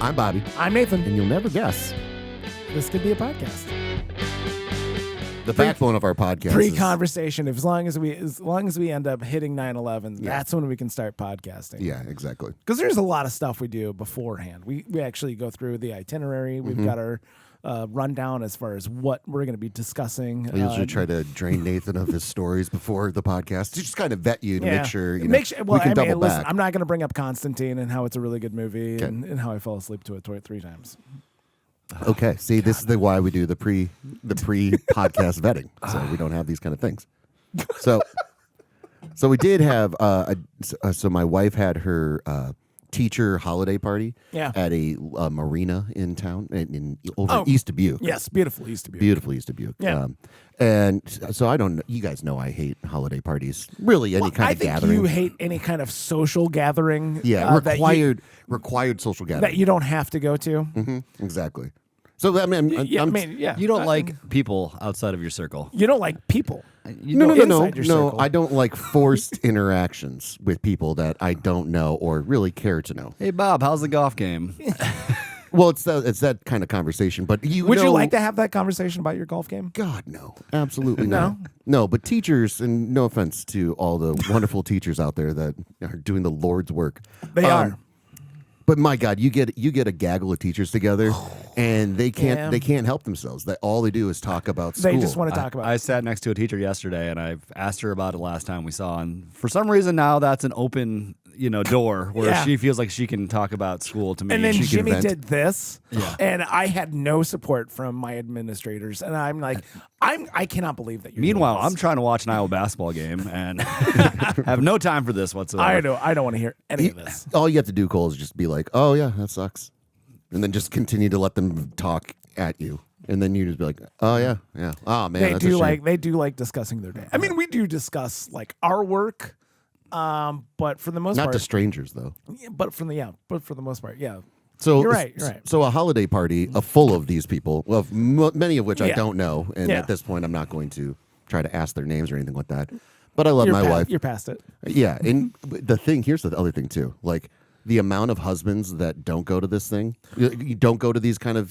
I'm Bobby. I'm Nathan. And you'll never guess. This could be a podcast. The backbone of our podcast. Pre-conversation. As long as we end up hitting 9/11, that's when we can start podcasting. Yeah, exactly. Because there's a lot of stuff we do beforehand. We actually go through the itinerary. We've got our rundown as far as what we're going to be discussing. We usually try to drain Nathan of his stories before the podcast to just kind of vet you to make sure we can double back. I'm not going to bring up Constantine and how it's a really good movie and how I fell asleep to it 3 times. Okay, see, this is why we do the pre-podcast vetting, so we don't have these kind of things. So we did have so my wife had her teacher holiday party at a marina in town in East Dubuque. Yes, beautiful East Dubuque. Beautiful East Dubuque. Yeah. And so I don't know. You guys know I hate holiday parties. Really, any kind of gathering. You hate any kind of social gathering. Yeah, required social gathering that you don't have to go to. Mm-hmm, exactly. So I mean, you don't like people outside of your circle. You don't like people. No. I don't like forced interactions with people that I don't know or really care to know. Hey, Bob, how's the golf game? Well, it's that kind of conversation. But would you like to have that conversation about your golf game? God, no, absolutely not. No, but teachers, and no offense to all the wonderful teachers out there that are doing the Lord's work, they are. But my God, you get a gaggle of teachers together, and they can't help themselves. That all they do is talk about school. They just want to talk about. I sat next to a teacher yesterday, and I've asked her about it last time we saw, and for some reason now that's an open door where she feels like she can talk about school to me. And then Jimmy did this, and I had no support from my administrators, and I'm like, I cannot believe that you're. Meanwhile, doing this. I'm trying to watch an Iowa basketball game and have no time for this whatsoever. I don't want to hear any of this. All you have to do, Cole, is just be like, "Oh yeah, that sucks," and then just continue to let them talk at you. And then you just be like, "Oh yeah. Oh man, they do like discussing their day. I mean, we do discuss like our work, but for the most part, not to strangers though. But for the most part, yeah. So you're right. So a holiday party full of these people, well, many of which I don't know, and at this point, I'm not going to try to ask their names or anything like that. But I love my wife. You're past it. Yeah, and here's the other thing too, like. The amount of husbands that don't go to this thing, you don't go to these kind of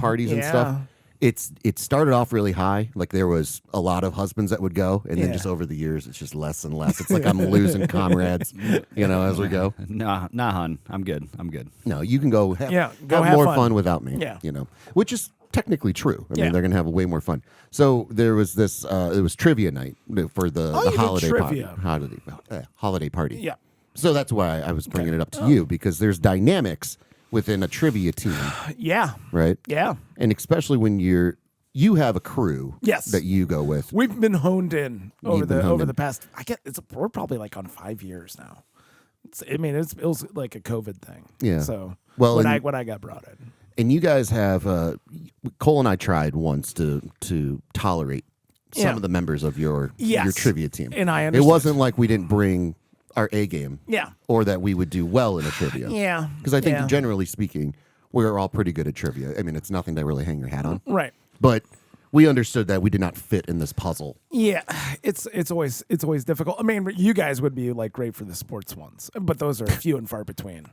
parties and stuff. It started off really high, like there was a lot of husbands that would go, and then just over the years, it's just less and less. It's like I'm losing comrades, as we go. Nah, hon, I'm good. No, you can go have more fun without me. Which is technically true. I mean, they're gonna have way more fun. So there was this. It was trivia night for the holiday party. Holiday party. Yeah. So that's why I was bringing it up to you, because there's dynamics within a trivia team. Yeah. Right? Yeah. And especially when you have a crew that you go with. We've been honed in over the past, we're probably like on 5 years now. It was like a COVID thing. Yeah. So when I got brought in. And you guys have, Cole and I tried once to tolerate some of the members of your trivia team. And I understand. It wasn't like we didn't bring our A game. Yeah. Or that we would do well in a trivia. Yeah. Because I think generally speaking, we're all pretty good at trivia. I mean, it's nothing to really hang your hat on. Right. But we understood that we did not fit in this puzzle. Yeah. It's always difficult. I mean, you guys would be like great for the sports ones, but those are few and far between.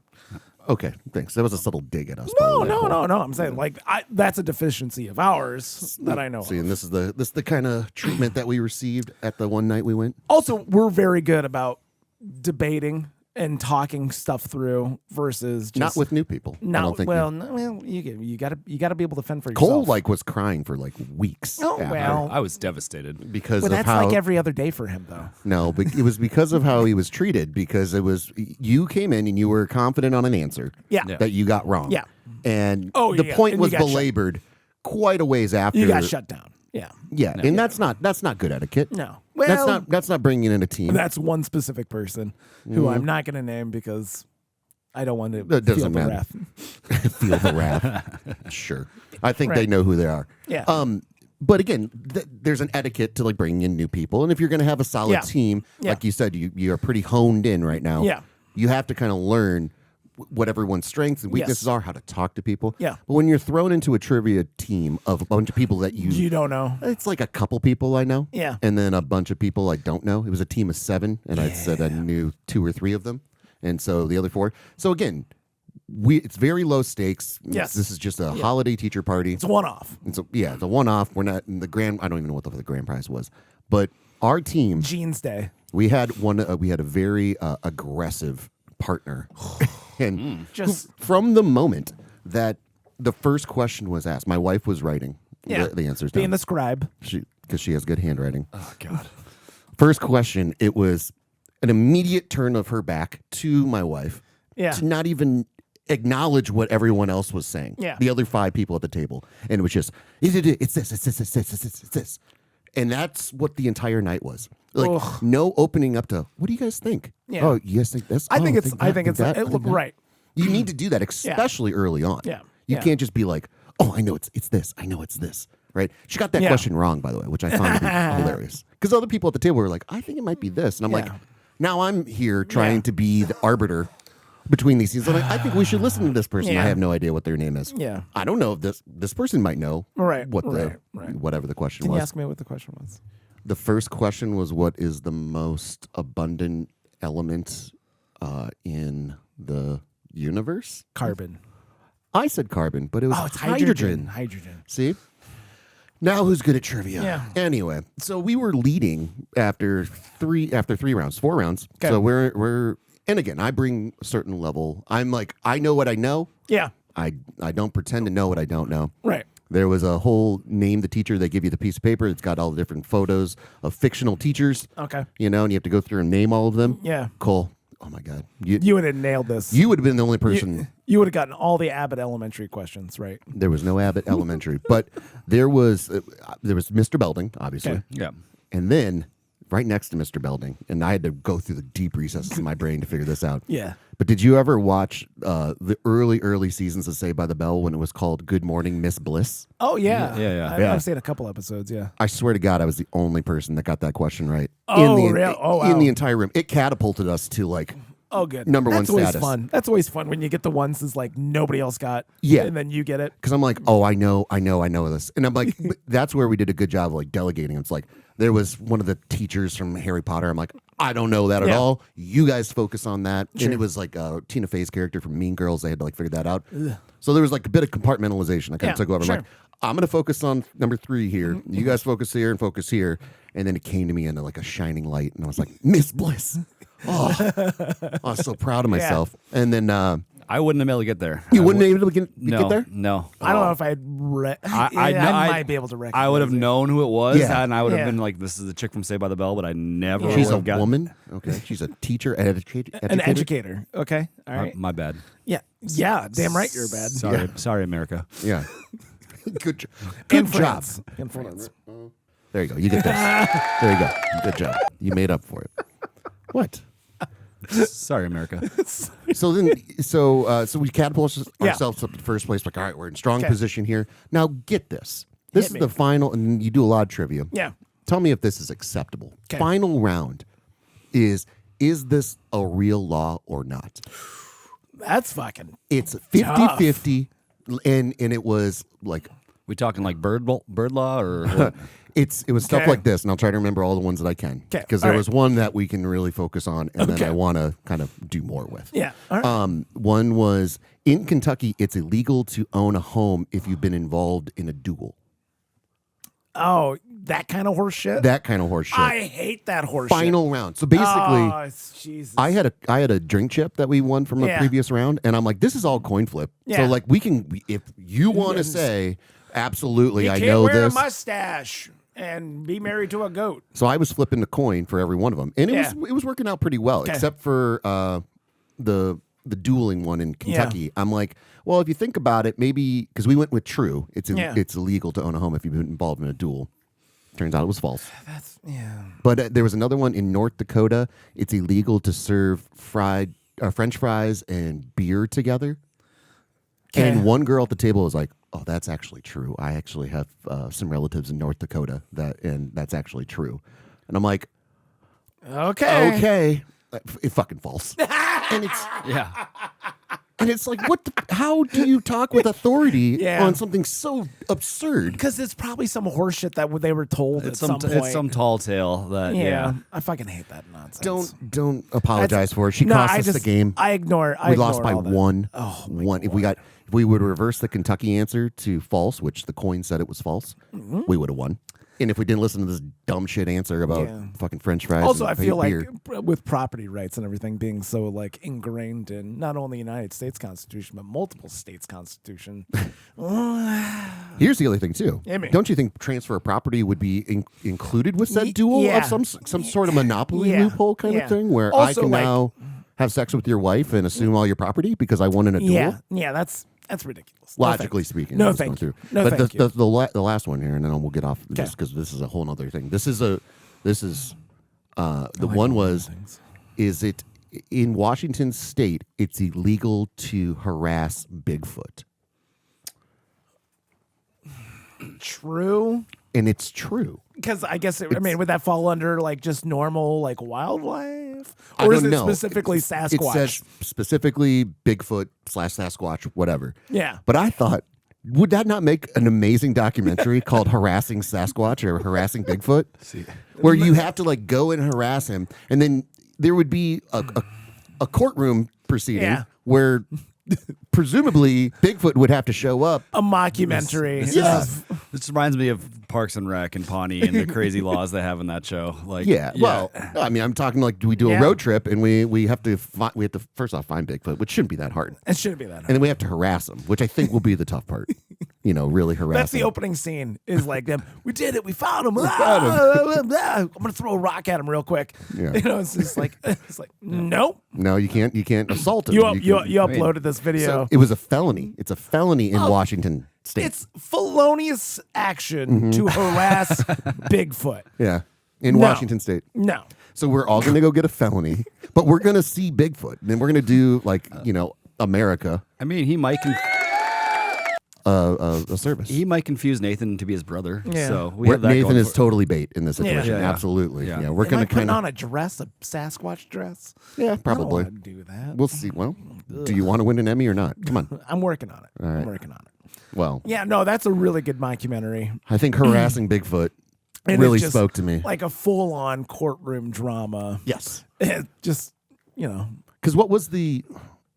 Okay, thanks. That was a subtle dig at us. No. I'm saying like that's a deficiency of ours that I know. See, and this is the kind of treatment that we received at the one night we went. Also, we're very good about debating and talking stuff through versus just not with new people. You got to be able to fend for yourself. Cole was crying for like weeks. Oh well, I was devastated because of that's how like every other day for him though. No, but it was because of how he was treated. Because it was you came in and you were confident on an answer that you got wrong. Yeah, and the point was belabored quite a ways after. You got shut down. Yeah, and that's not good etiquette. No, well, that's not bringing in a team. That's one specific person who I'm not going to name because I don't want to feel the wrath. Feel the wrath. Sure, I think they know who they are. Yeah. But again, there's an etiquette to like bringing in new people, and if you're going to have a solid team, like you said, you are pretty honed in right now. Yeah. You have to kind of learn what everyone's strengths and weaknesses are, how to talk to people. Yeah. But when you're thrown into a trivia team of a bunch of people that you don't know, it's like a couple people I know. Yeah. And then a bunch of people I don't know. It was a team of 7, and I said I knew 2 or 3 of them, and so the other 4. So again, it's very low stakes. Yes. This is just a holiday teacher party. It's a one-off. It's a one-off. We're not in the grand. I don't even know what the grand prize was, but our team, Jeans Day. we had a very aggressive partner, and just from the moment that the first question was asked, my wife was writing the answers down. Being the scribe, because she has good handwriting. Oh God. First question, it was an immediate turn of her back to my wife. Yeah. To not even acknowledge what everyone else was saying. Yeah. The other 5 people at the table. And it was just, it's this. And that's what the entire night was. Like, no opening up to, what do you guys think? Yeah. Oh, you guys think this? I think it's right. You need to do that, especially early on. Yeah. You can't just be like, oh, I know it's this. I know it's this. Right? She got that question wrong, by the way, which I found to be hilarious. Because other people at the table were like, I think it might be this. And I'm like, now I'm here trying to be the arbiter between these things. I'm like, I think we should listen to this person. I have no idea what their name is. Yeah. I don't know if this person might know whatever the question Can was. you ask me what the question was? The first question was, what is the most abundant element in the universe? Carbon. I said carbon, but it was it's hydrogen. Hydrogen. See? Now who's good at trivia? Yeah. Anyway, so we were leading after 4 rounds. Okay. So we're and again, I bring a certain level. I'm like, I know what I know. Yeah. I don't pretend to know what I don't know. Right. There was a whole name the teacher. They give you the piece of paper. It's got all the different photos of fictional teachers. Okay. You know, and you have to go through and name all of them. Yeah. Cole. Oh my God. You would have nailed this. You would have been the only person. You would have gotten all the Abbott Elementary questions, right? There was no Abbott Elementary, but there was Mr. Belding, obviously. Okay. Yeah. And then right next to Mr. Belding, and I had to go through the deep recesses of my brain to figure this out. Yeah. But did you ever watch the early seasons of Saved by the Bell when it was called Good Morning, Miss Bliss? Oh, yeah. Yeah. I've seen a couple episodes, yeah. I swear to God, I was the only person that got that question right. Oh, really? Oh, wow. In the entire room. It catapulted us to like good. number one status. That's always fun. That's always fun when you get the ones that's like nobody else got. Yeah. And then you get it. Because I'm like, oh, I know this. And I'm like, that's where we did a good job of like delegating. It's like, there was one of the teachers from Harry Potter. I'm like, I don't know that at all. You guys focus on that. Sure. And it was like Tina Fey's character from Mean Girls. They had to like figure that out. Ugh. So there was like a bit of compartmentalization. I kind of took over. Sure. I'm like, I'm going to focus on number 3 here. You guys focus here and focus here. And then it came to me into like a shining light. And I was like, Miss Bliss. Oh, I was so proud of myself. Yeah. And then I wouldn't have been able to get there. You wouldn't be able to get there? No. I don't know if I'd I might be able to recognize I would have known who it was, Yeah. and I would have been like, this is the chick from Saved by the Bell, but I never She's would a have gotten. woman. Okay. She's a teacher, educator. An educator. Okay. All right. My bad. Yeah. Yeah. Damn right you're bad. Sorry, America. Yeah. Good job. In France. There you go. You get this. There you go. Good job. You made up for it. What? Sorry, America. So we catapulted ourselves up to first place. Like, all right, we're in strong position here. Now get this. This is the final, and you do a lot of trivia. Yeah. Tell me if this is acceptable. Okay. Final round is this a real law or not? That's fucking. It's 50-50, and it was like. We talking like bird law or what? It was stuff like this, and I'll try to remember all the ones that I can. Because there was one that we can really focus on, and then I want to kind of do more with. Yeah. All right. One was, in Kentucky, it's illegal to own a home if you've been involved in a duel. Oh, that kind of horse shit? That kind of horse shit. I hate that horse shit. Final round. So basically, Jesus. I had a drink chip that we won from a previous round, and I'm like, this is all coin flip. Yeah. So like if you want to say, absolutely, I know this. You can't wear a mustache and be married to a goat. So I was flipping the coin for every one of them, and it was working out pretty well, except for the dueling one in Kentucky. Yeah. I'm like, well, if you think about it, maybe because we went with true, it's illegal to own a home if you've been involved in a duel. Turns out it was false. But there was another one in North Dakota. It's illegal to serve French fries and beer together. Okay. And one girl at the table was like, oh, that's actually true. I actually have some relatives in North Dakota and that's actually true. And I'm like, okay. It's fucking false. And And it's like, how do you talk with authority on something so absurd? Because it's probably some horseshit that they were told at some point. It's some tall tale that, I fucking hate that nonsense. Don't apologize for it. She cost us the game. I ignore. We lost by one. Oh, one. If we would reverse the Kentucky answer to false, which the coin said it was false, we would have won. And if we didn't listen to this dumb shit answer about fucking French fries, also I feel beer. like with property rights and everything being so like ingrained in not only the United States Constitution but multiple states' constitution. Here's the other thing too. Don't you think transfer of property would be included with said duel of some sort of monopoly loophole kind of thing, where also, I can now have sex with your wife and assume all your property because I won in a duel? Yeah, that's ridiculous. Logically speaking. No, thank you. No, but the last one here, and then we'll get off just because this is a whole other thing. The one was, is it in Washington State, it's illegal to harass Bigfoot. True. And it's true. Because I guess, would that fall under like just normal like wildlife? Or is it specifically Sasquatch? It says specifically Bigfoot / Sasquatch, whatever. Yeah. But I thought, would that not make an amazing documentary called Harassing Sasquatch or Harassing Bigfoot? Where you have to like go and harass him, and then there would be a courtroom proceeding where presumably Bigfoot would have to show up. A mockumentary. This reminds me of Parks and Rec and Pawnee and the crazy laws they have in that show. Well, I mean, I'm talking like, do we do a road trip and we have to first off find Bigfoot, which shouldn't be that hard. It shouldn't be that hard. And then we have to harass him, which I think will be the tough part. Really harass. That's the opening scene. Is like them. We did it. We found him. I'm gonna throw a rock at him real quick. Yeah. It's just like nope. No, you can't. You can't assault him. You uploaded this video. So it was a felony. It's a felony in Washington State. It's felonious action to harass Bigfoot. Yeah, in Washington State. No. So we're all gonna go get a felony, but we're gonna see Bigfoot, and then we're gonna do like America. I mean, he might. A service. He might confuse Nathan to be his brother. Yeah. So we have that Nathan is totally bait in this situation. Yeah. Absolutely. Yeah. We're going to put on a dress, a Sasquatch dress. Yeah, probably. I don't want to do that. We'll see. Well, do you want to win an Emmy or not? Come on. I'm working on it. All right. I'm working on it. Well. Yeah, no, that's a really good mockumentary. I think harassing Bigfoot really spoke to me. Like a full-on courtroom drama. Yes. Just, Because what was the...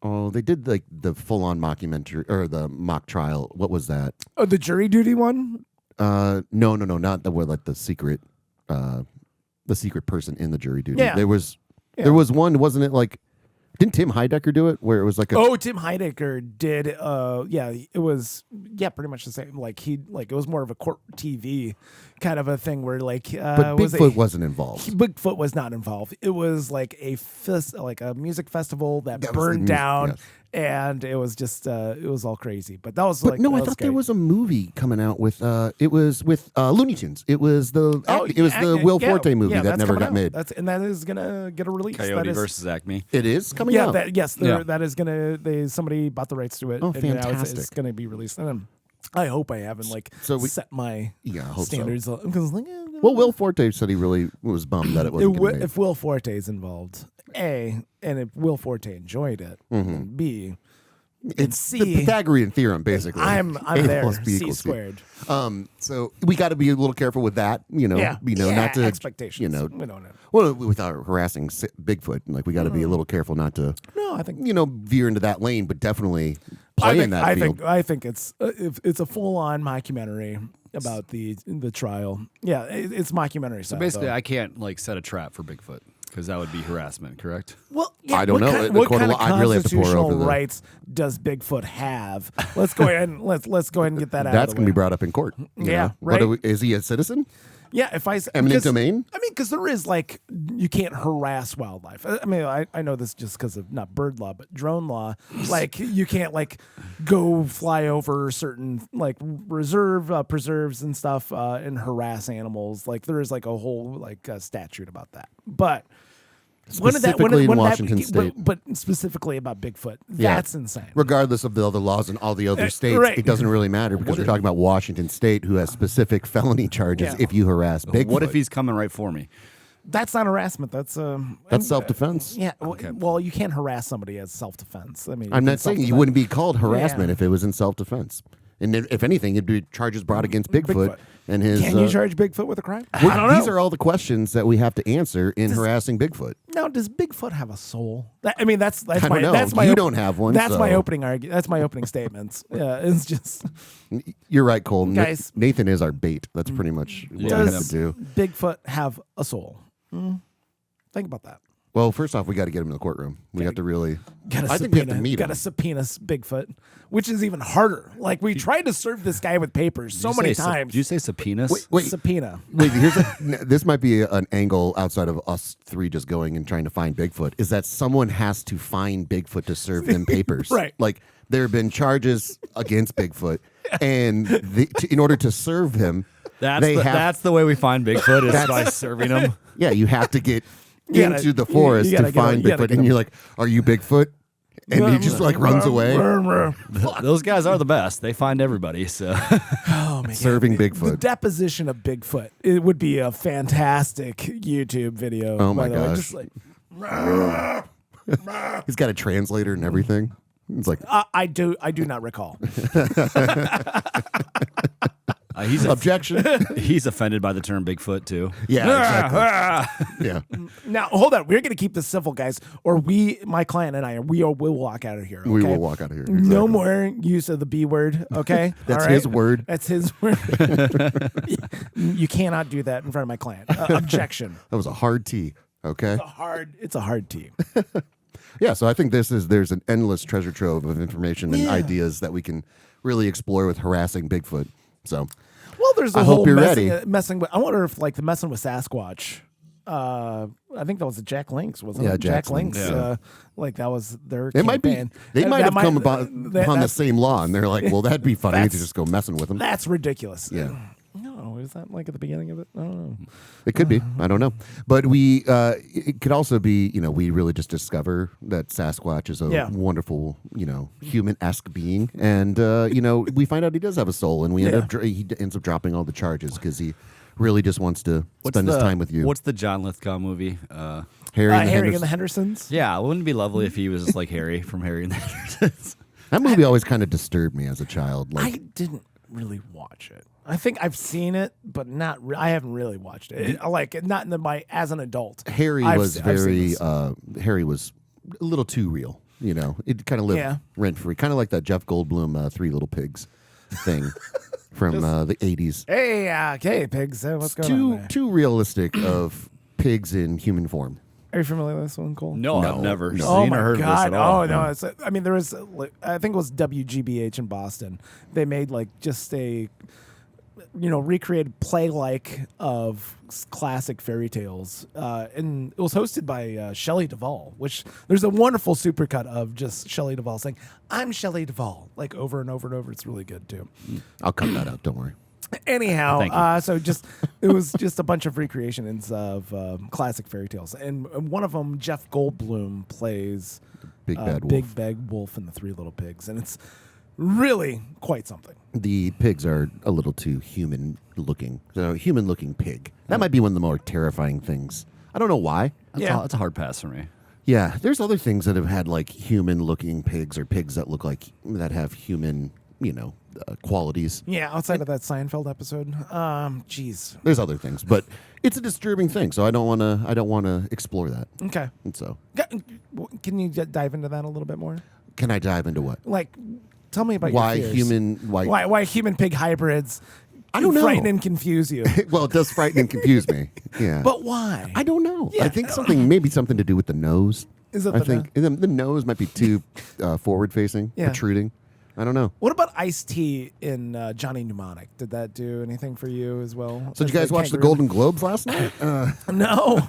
Oh, they did like the full-on mockumentary or the mock trial. What was that? Oh, the jury duty one? No, not the like the secret person in the jury duty. Yeah. There was one, wasn't it? Like, didn't Tim Heidecker do it? Where it was like Tim Heidecker did. It was pretty much the same. Like it was more of a court TV kind of a thing where like. But Bigfoot wasn't involved. Bigfoot was not involved. It was like a music festival that burned down. Yes. And it was just it was all crazy, but that was I thought there was a movie coming out with it was with Looney Tunes. It was the Will Forte movie that never got made. That is gonna get a release. Coyote versus Acme. It is coming out. That is gonna. Somebody bought the rights to it. Oh, and fantastic! It's gonna be released, and I hope I haven't set my standards. So. Well, Will Forte said he really was bummed that it wasn't made. If Will Forte is involved. And if Will Forte enjoyed it, and B, it's C, the Pythagorean theorem, basically. I'm there. C squared. So we got to be a little careful with that, not to expectations. We don't know. Well, without harassing Bigfoot, like we got to be a little careful not to. No, I think veer into that lane, but definitely play in that field. I think it's a full on mockumentary about the trial. Yeah, it's mockumentary. So basically, I can't set a trap for Bigfoot. Because that would be harassment, correct? Well, yeah, I don't know. What kind of constitutional rights does Bigfoot have? Let's go ahead and let's go ahead and get that out. That's going to be brought up in court. Right. Is he a citizen? Yeah, if I eminent domain. I mean, because there is you can't harass wildlife. I mean, I know this just because of not bird law, but drone law. You can't go fly over certain preserves and stuff and harass animals. There is a whole statute about that. But specifically in Washington State, but specifically about Bigfoot, that's insane. Regardless of the other laws in all the other states, it doesn't really matter because we're talking about Washington State, who has specific felony charges if you harass Bigfoot. What if he's coming right for me? That's not harassment. That's self-defense. Yeah. Okay. Well, you can't harass somebody as self-defense. I mean, I'm not saying you wouldn't be called harassment Yeah. if it was in self-defense. And if anything, it'd be charges brought against Bigfoot. And his. Can you charge Bigfoot with a crime? I don't know. These are all the questions that we have to answer in harassing Bigfoot. Now, does Bigfoot have a soul? I mean, that's I my don't know. that's my You op- don't have one, That's my so- opening argument. That's my opening statements. Yeah, it's just You're right, Cole. Guys. Nathan is our bait. That's pretty much what we does have to do. Bigfoot have a soul? Think about that. Well, first off, we got to get him in the courtroom. We have to really. Got I think we have to meet Got him. to subpoena Bigfoot, which is even harder. Like we tried to serve this guy with papers so many times. Did you say subpoenas? Wait. Subpoena. Wait, this might be an angle outside of us three just going and trying to find Bigfoot. Is that someone has to find Bigfoot to serve them papers? Right. Like there have been charges against Bigfoot, and in order to serve him, That's the way we find Bigfoot is by serving him. yeah, you have to get You gotta- into the forest you gotta to get find him- you gotta Bigfoot, get and him. you're like, "Are you Bigfoot?" And he just like runs away, Those guys are the best. They find everybody. So Oh my serving The Bigfoot. deposition of Bigfoot. It would be a fantastic YouTube video. Oh my by the way. gosh. Just like He's got a translator and everything. It's like I do not recall. he's objection. he's offended by the term Bigfoot too. Yeah, exactly. Yeah. Now hold on, we're gonna keep this civil, guys, or my client and I, will walk out of here. Okay? We will walk out of here. No Exactly. more use of the B word. Okay, That's All right? his word. That's his word. You cannot do that in front of my client. Objection. That was a hard T. Okay. It's a hard T. Yeah. So I think there's an endless treasure trove of information and ideas that we can really explore with harassing Bigfoot. So Well, there's the I whole hope you're messing, ready. messing with. I wonder if like the messing with Sasquatch. I think that was the Jack Links, wasn't Yeah, it? Jack Jack Links. Yeah. Like that was their. it might be. campaign. They might That have come that- upon the that's- same law, and they're like, "Well, that'd be funny to That's- just go messing with them." That's ridiculous. Yeah. No, is that like at the beginning of it? I don't know. It could be. I don't know. But it could also be, we really just discover that Sasquatch is a wonderful, human-esque being. And, we find out he does have a soul, and he ends up dropping all the charges because he really just wants to spend his time with you. What's the John Lithgow movie? Harry and the Harry and Hendersons. the Hendersons. Yeah, wouldn't it be lovely if he was like Harry from Harry and the Hendersons? That movie always kind of disturbed me as a child. Like, I didn't really watch it. I think I've seen it, but not. I haven't really watched it. Like not in as an adult. Harry I've was se- I've seen very this. Harry was a little too real. It kind of lived rent free, kind of like that Jeff Goldblum Three Little Pigs thing from the 80s. Hey, okay, pigs. What's going on there? Too realistic of pigs in human form. Are you familiar with this one, Cole? No, I've never seen Oh or my heard God! of this at all. Oh no! It's, I mean, there was. I think it was WGBH in Boston. They made like just a, recreated play of classic fairy tales, and it was hosted by Shelley Duvall. Which there's a wonderful supercut of just Shelley Duvall saying, "I'm Shelley Duvall," like over and over and over. It's really good too. I'll cut that out. Don't worry. Anyhow, so it was just a bunch of recreations of classic fairy tales, and one of them, Jeff Goldblum plays Big Bad Wolf. Big Bad Wolf and the Three Little Pigs, and it's really quite something. The pigs are a little too human looking. So human looking pig. That might be one of the more terrifying things. I don't know why. That's a hard pass for me. Yeah, there's other things that have had like human looking pigs or pigs that look like that have human, qualities. Yeah, outside of that Seinfeld episode, jeez. There's other things, but it's a disturbing thing. So I don't want to explore that. Okay, And so, can you dive into that a little bit more? can I dive into what? Like, tell me about Why your fears. why human pig hybrids? I don't know. Frighten and confuse you. Well, it does frighten and confuse me. Yeah. But why? I don't know. Yeah. I think maybe something to do with the nose. Is it I the think the nose might be too forward facing, Yeah. protruding. I don't know. What about Ice-T in Johnny Mnemonic? Did that do anything for you as well? So did you guys watch the kangaroo? Golden Globes last night? No.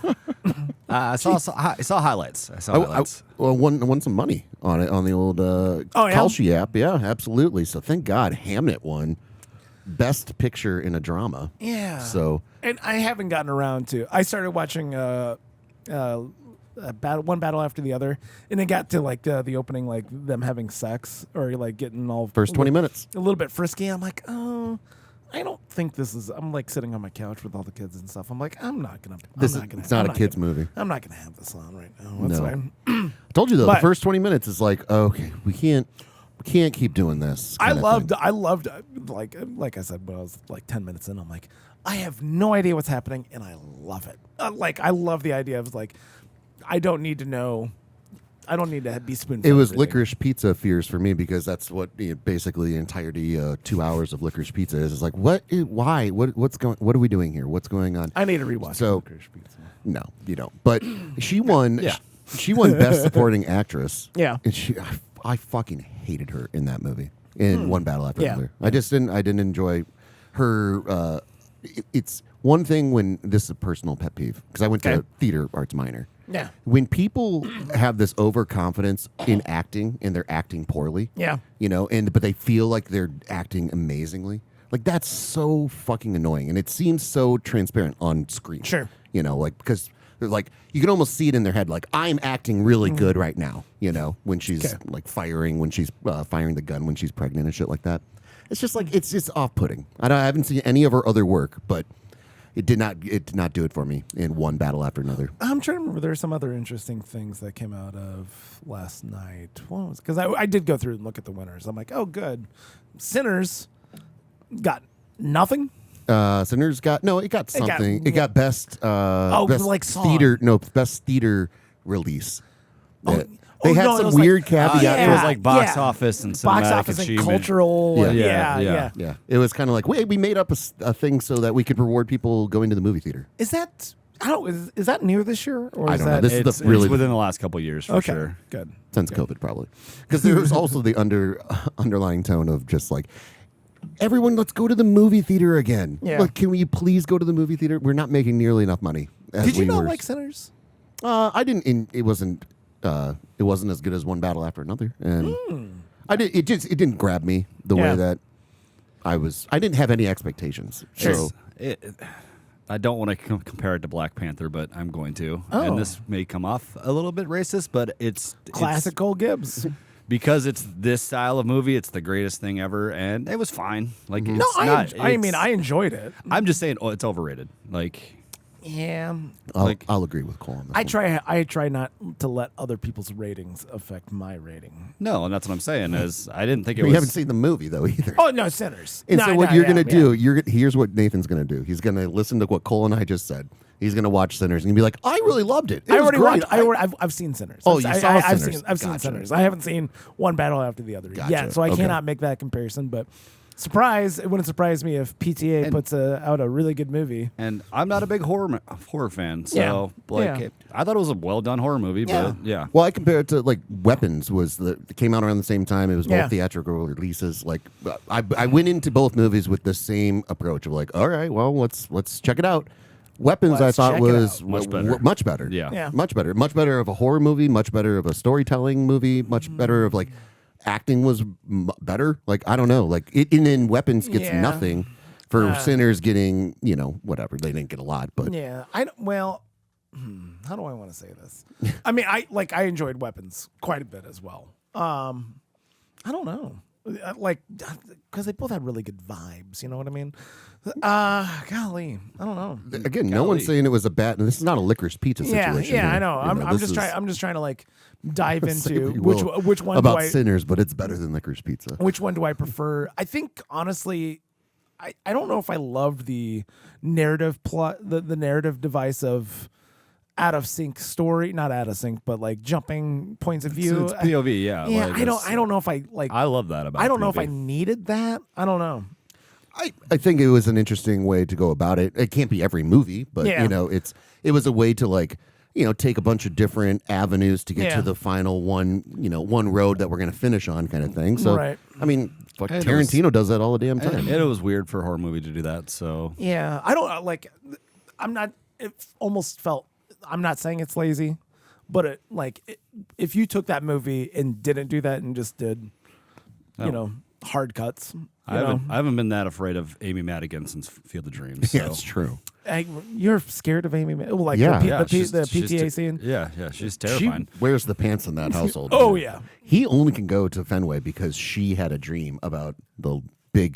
I saw highlights. I saw highlights. Won some money on it on the old yeah? Kalshi app. Yeah, absolutely. So thank God Hamnet won Best Picture in a Drama. Yeah. So And I haven't gotten around to. I started watching one battle after the other, and it got to like the opening, like them having sex or like getting all first 20 minutes. a little bit frisky. I'm like, oh, I don't think this is. I'm like sitting on my couch with all the kids and stuff. I'm like, I'm not gonna. It's not a kids movie. I'm not gonna have this on right now. That's fine. I told you though, But- the first 20 minutes is like, okay, we can't keep doing this. I kinda loved thing. like I said when I was like 10 minutes in, I'm like, I have no idea what's happening and I love it. I love the idea of like, I don't need to know. I don't need to be spoon-fed. It was everything. licorice pizza fears for me because that's what basically the entirety 2 hours of licorice pizza is. It's like, why? What are we doing here? What's going on? I need to rewatch Licorice Pizza. No, you don't. But she won. She won Best Supporting Actress. Yeah. And I fucking hated her in that movie. In One Battle After Yeah. Another. I didn't enjoy her. It's one thing when this is a personal pet peeve because I went to theater arts minor. Yeah. When people have this overconfidence in acting and they're acting poorly, Yeah. but they feel like they're acting amazingly, like that's so fucking annoying, and it seems so transparent on screen. Sure. Because they're like you can almost see it in their head, like I'm acting really good right now. When she's like firing the gun when she's pregnant and shit like that. It's just like it's off-putting. I haven't seen any of her other work, but. It did not do it for me in One Battle After Another. I'm trying to remember. There are some other interesting things that came out of last night. Because I did go through and look at the winners. I'm like, oh, good. Sinners got nothing. Sinners got something. It got best. Best like song. theater. No, best theater release. They had no, it some was weird like- caveat. yeah. It was like box Yeah. office and cinematic Box office and achievement. cultural. Yeah. Yeah. Yeah, it was kind of like, wait, we made up a thing so that we could reward people going to the movie theater. Is that? I don't. Is that new this year? Or I is don't know. that, This is It's, the really it's within the last couple of years for okay? sure. Good. since COVID probably, because there was also the underlying tone of just like. Everyone, let's go to the movie theater again. Yeah. Like, can we please go to the movie theater? We're not making nearly enough money. Did you not like Sinners? I didn't. It wasn't. It wasn't as good as One Battle After Another, and I did. It didn't grab me the way that I was. I didn't have any expectations. So I don't want to compare it to Black Panther, but I'm going to. Oh. And this may come off a little bit racist, but it's Classic Cole Gibbs. because it's this style of movie. It's the greatest thing ever, and it was fine. Like No, it's not. I mean, I enjoyed it. I'm just saying, it's overrated. Like Yeah. I'll agree with Cole on that. I try not to let other people's ratings affect my rating. no, and that's what I'm saying. Is I didn't think it We was. haven't seen the movie though either. Oh no, Sinners. And No, so what no, you're yeah, gonna yeah. do? Here's what Nathan's gonna do. He's gonna listen to what Cole and I just said. He's gonna watch Sinners and be like, I really loved it. It I was already great. watched. I've seen Sinners. Oh, you saw I've Sinners. I've seen Gotcha. Sinners. I haven't seen one battle after the other Gotcha. yet, so I Okay. cannot make that comparison. But surprise! It wouldn't surprise me if PTA puts out a really good movie. And I'm not a big horror fan, so Yeah. Yeah. I thought it was a well done horror movie. But yeah, Well, I compare it to like Weapons it came out around the same time. It was both Yeah. theatrical releases. Like I went into both movies with the same approach of like, all right, well, let's check it out. Weapons, Let's I thought check it was out. Much better. much better. Yeah. Yeah. much better of a horror movie, much better of a storytelling movie, much better of like acting was better. Like I don't know, like and then Weapons gets Yeah. nothing for Sinners getting whatever they didn't get a lot, but Yeah, how do I want to say this? I mean, I enjoyed Weapons quite a bit as well. I don't know, because they both had really good vibes. You know what I mean? Golly, I don't know. again, no one's saying it was a bad. This is not a licorice pizza situation. Yeah, here. I know. I'm this just is- trying. I'm just trying to like dive say into what you will which one about do I Sinners, but it's better than licorice pizza. which one do I prefer? I think honestly, I don't know if I loved the narrative plot, the narrative device of out of sync story, not out of sync, but like jumping points of view. it's POV. Yeah, Yeah, like, I don't know if I like. I love that about. I don't know if POV. I needed that. I don't know. I think it was an interesting way to go about it. It can't be every movie, but Yeah. it was a way to like take a bunch of different avenues to get Yeah. to the final one road that we're going to finish on kind of thing. So Right. I mean, fuck, It was- Tarantino does that all the damn time. It was weird for a horror movie to do that. So Yeah, I don't like. I'm not. It almost felt. I'm not saying it's lazy, but if you took that movie and didn't do that and just did, hard cuts. I haven't been that afraid of Amy Madigan since Field of Dreams. So. Yeah, it's true. You're scared of Amy? Like Yeah. the she's PTA scene. Yeah, she's She terrifying. wears the pants in that household. Oh yeah. He only can go to Fenway because she had a dream about the big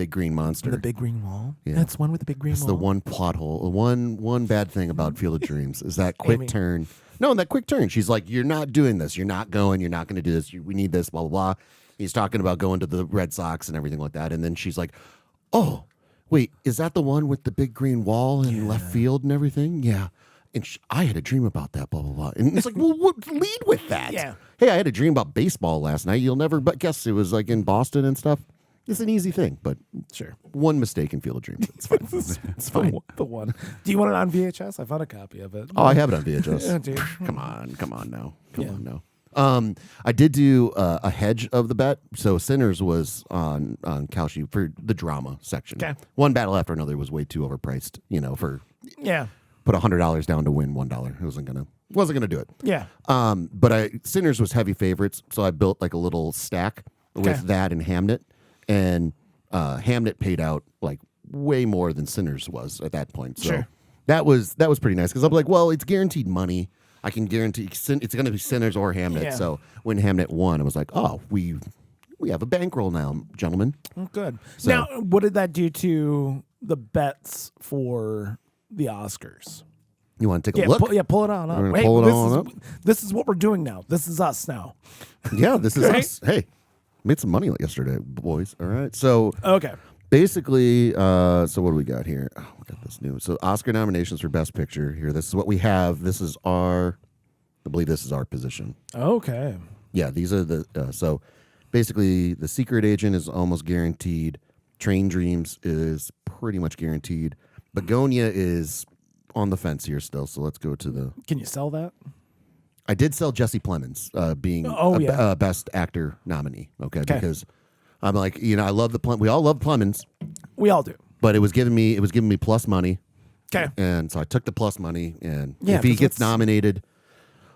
green monster. The big green wall. Yeah. That's one with the big green That's wall. the one plot hole. One bad thing about Field of Dreams is that quick Amy. turn. No, that quick turn. She's like, "You're not doing this. You're not going. You're not going to do this. We need this." Blah blah blah. He's talking about going to the Red Sox and everything like that, and then she's like, "Oh, wait, is that the one with the big green wall and left field and everything?" Yeah. And I had a dream about that, blah, blah, blah. And it's like, well, lead with that. Yeah. Hey, I had a dream about baseball last night. You'll never but guess it was like in Boston and stuff. It's an easy thing, but Sure. one mistake in Field of Dreams. It's fine. It's fine. The one. Do you want it on VHS? I found a copy of it. Oh, I have it on VHS. Yeah, dude. Come on now. Come on now. I did do a hedge of the bet. So Sinners was on Kalshi for the drama section. Okay. One battle after another was way too overpriced, for Yeah. put $100 down to win $1. It wasn't gonna do it. Yeah. But Sinners was heavy favorites, so I built like a little stack with that and Hamnet, and Hamnet paid out like way more than Sinners was at that point. So Sure. that was pretty nice because I'm like, well, it's guaranteed money. I can guarantee it's going to be Sinners or Hamnet. Yeah. So when Hamnet won, I was like, oh, we have a bankroll now, gentlemen. Oh, good. So- Now, what did that do to the bets for the Oscars? You want to take a look? Pull it on up. We're gonna pull it on up. This is what we're doing now. This is us now. Yeah, this is Right? us. Hey, made some money yesterday, boys. All right, so. Okay. Basically, so what do we got here? Oh, we got this new. So Oscar nominations for Best Picture here. This is what we have. This is I believe this is our position. Okay. Yeah, these are the, so basically The Secret Agent is almost guaranteed. Train Dreams is pretty much guaranteed. Begonia is on the fence here still. So let's go to the, Can you sell that? I did sell Jesse Plemons being a Best Actor nominee. Okay. Because I'm like, I love we all love Plemons. We all do. But it was giving me plus money. Okay. And so I took the plus money, and Yeah, if he 'cause gets that's- nominated,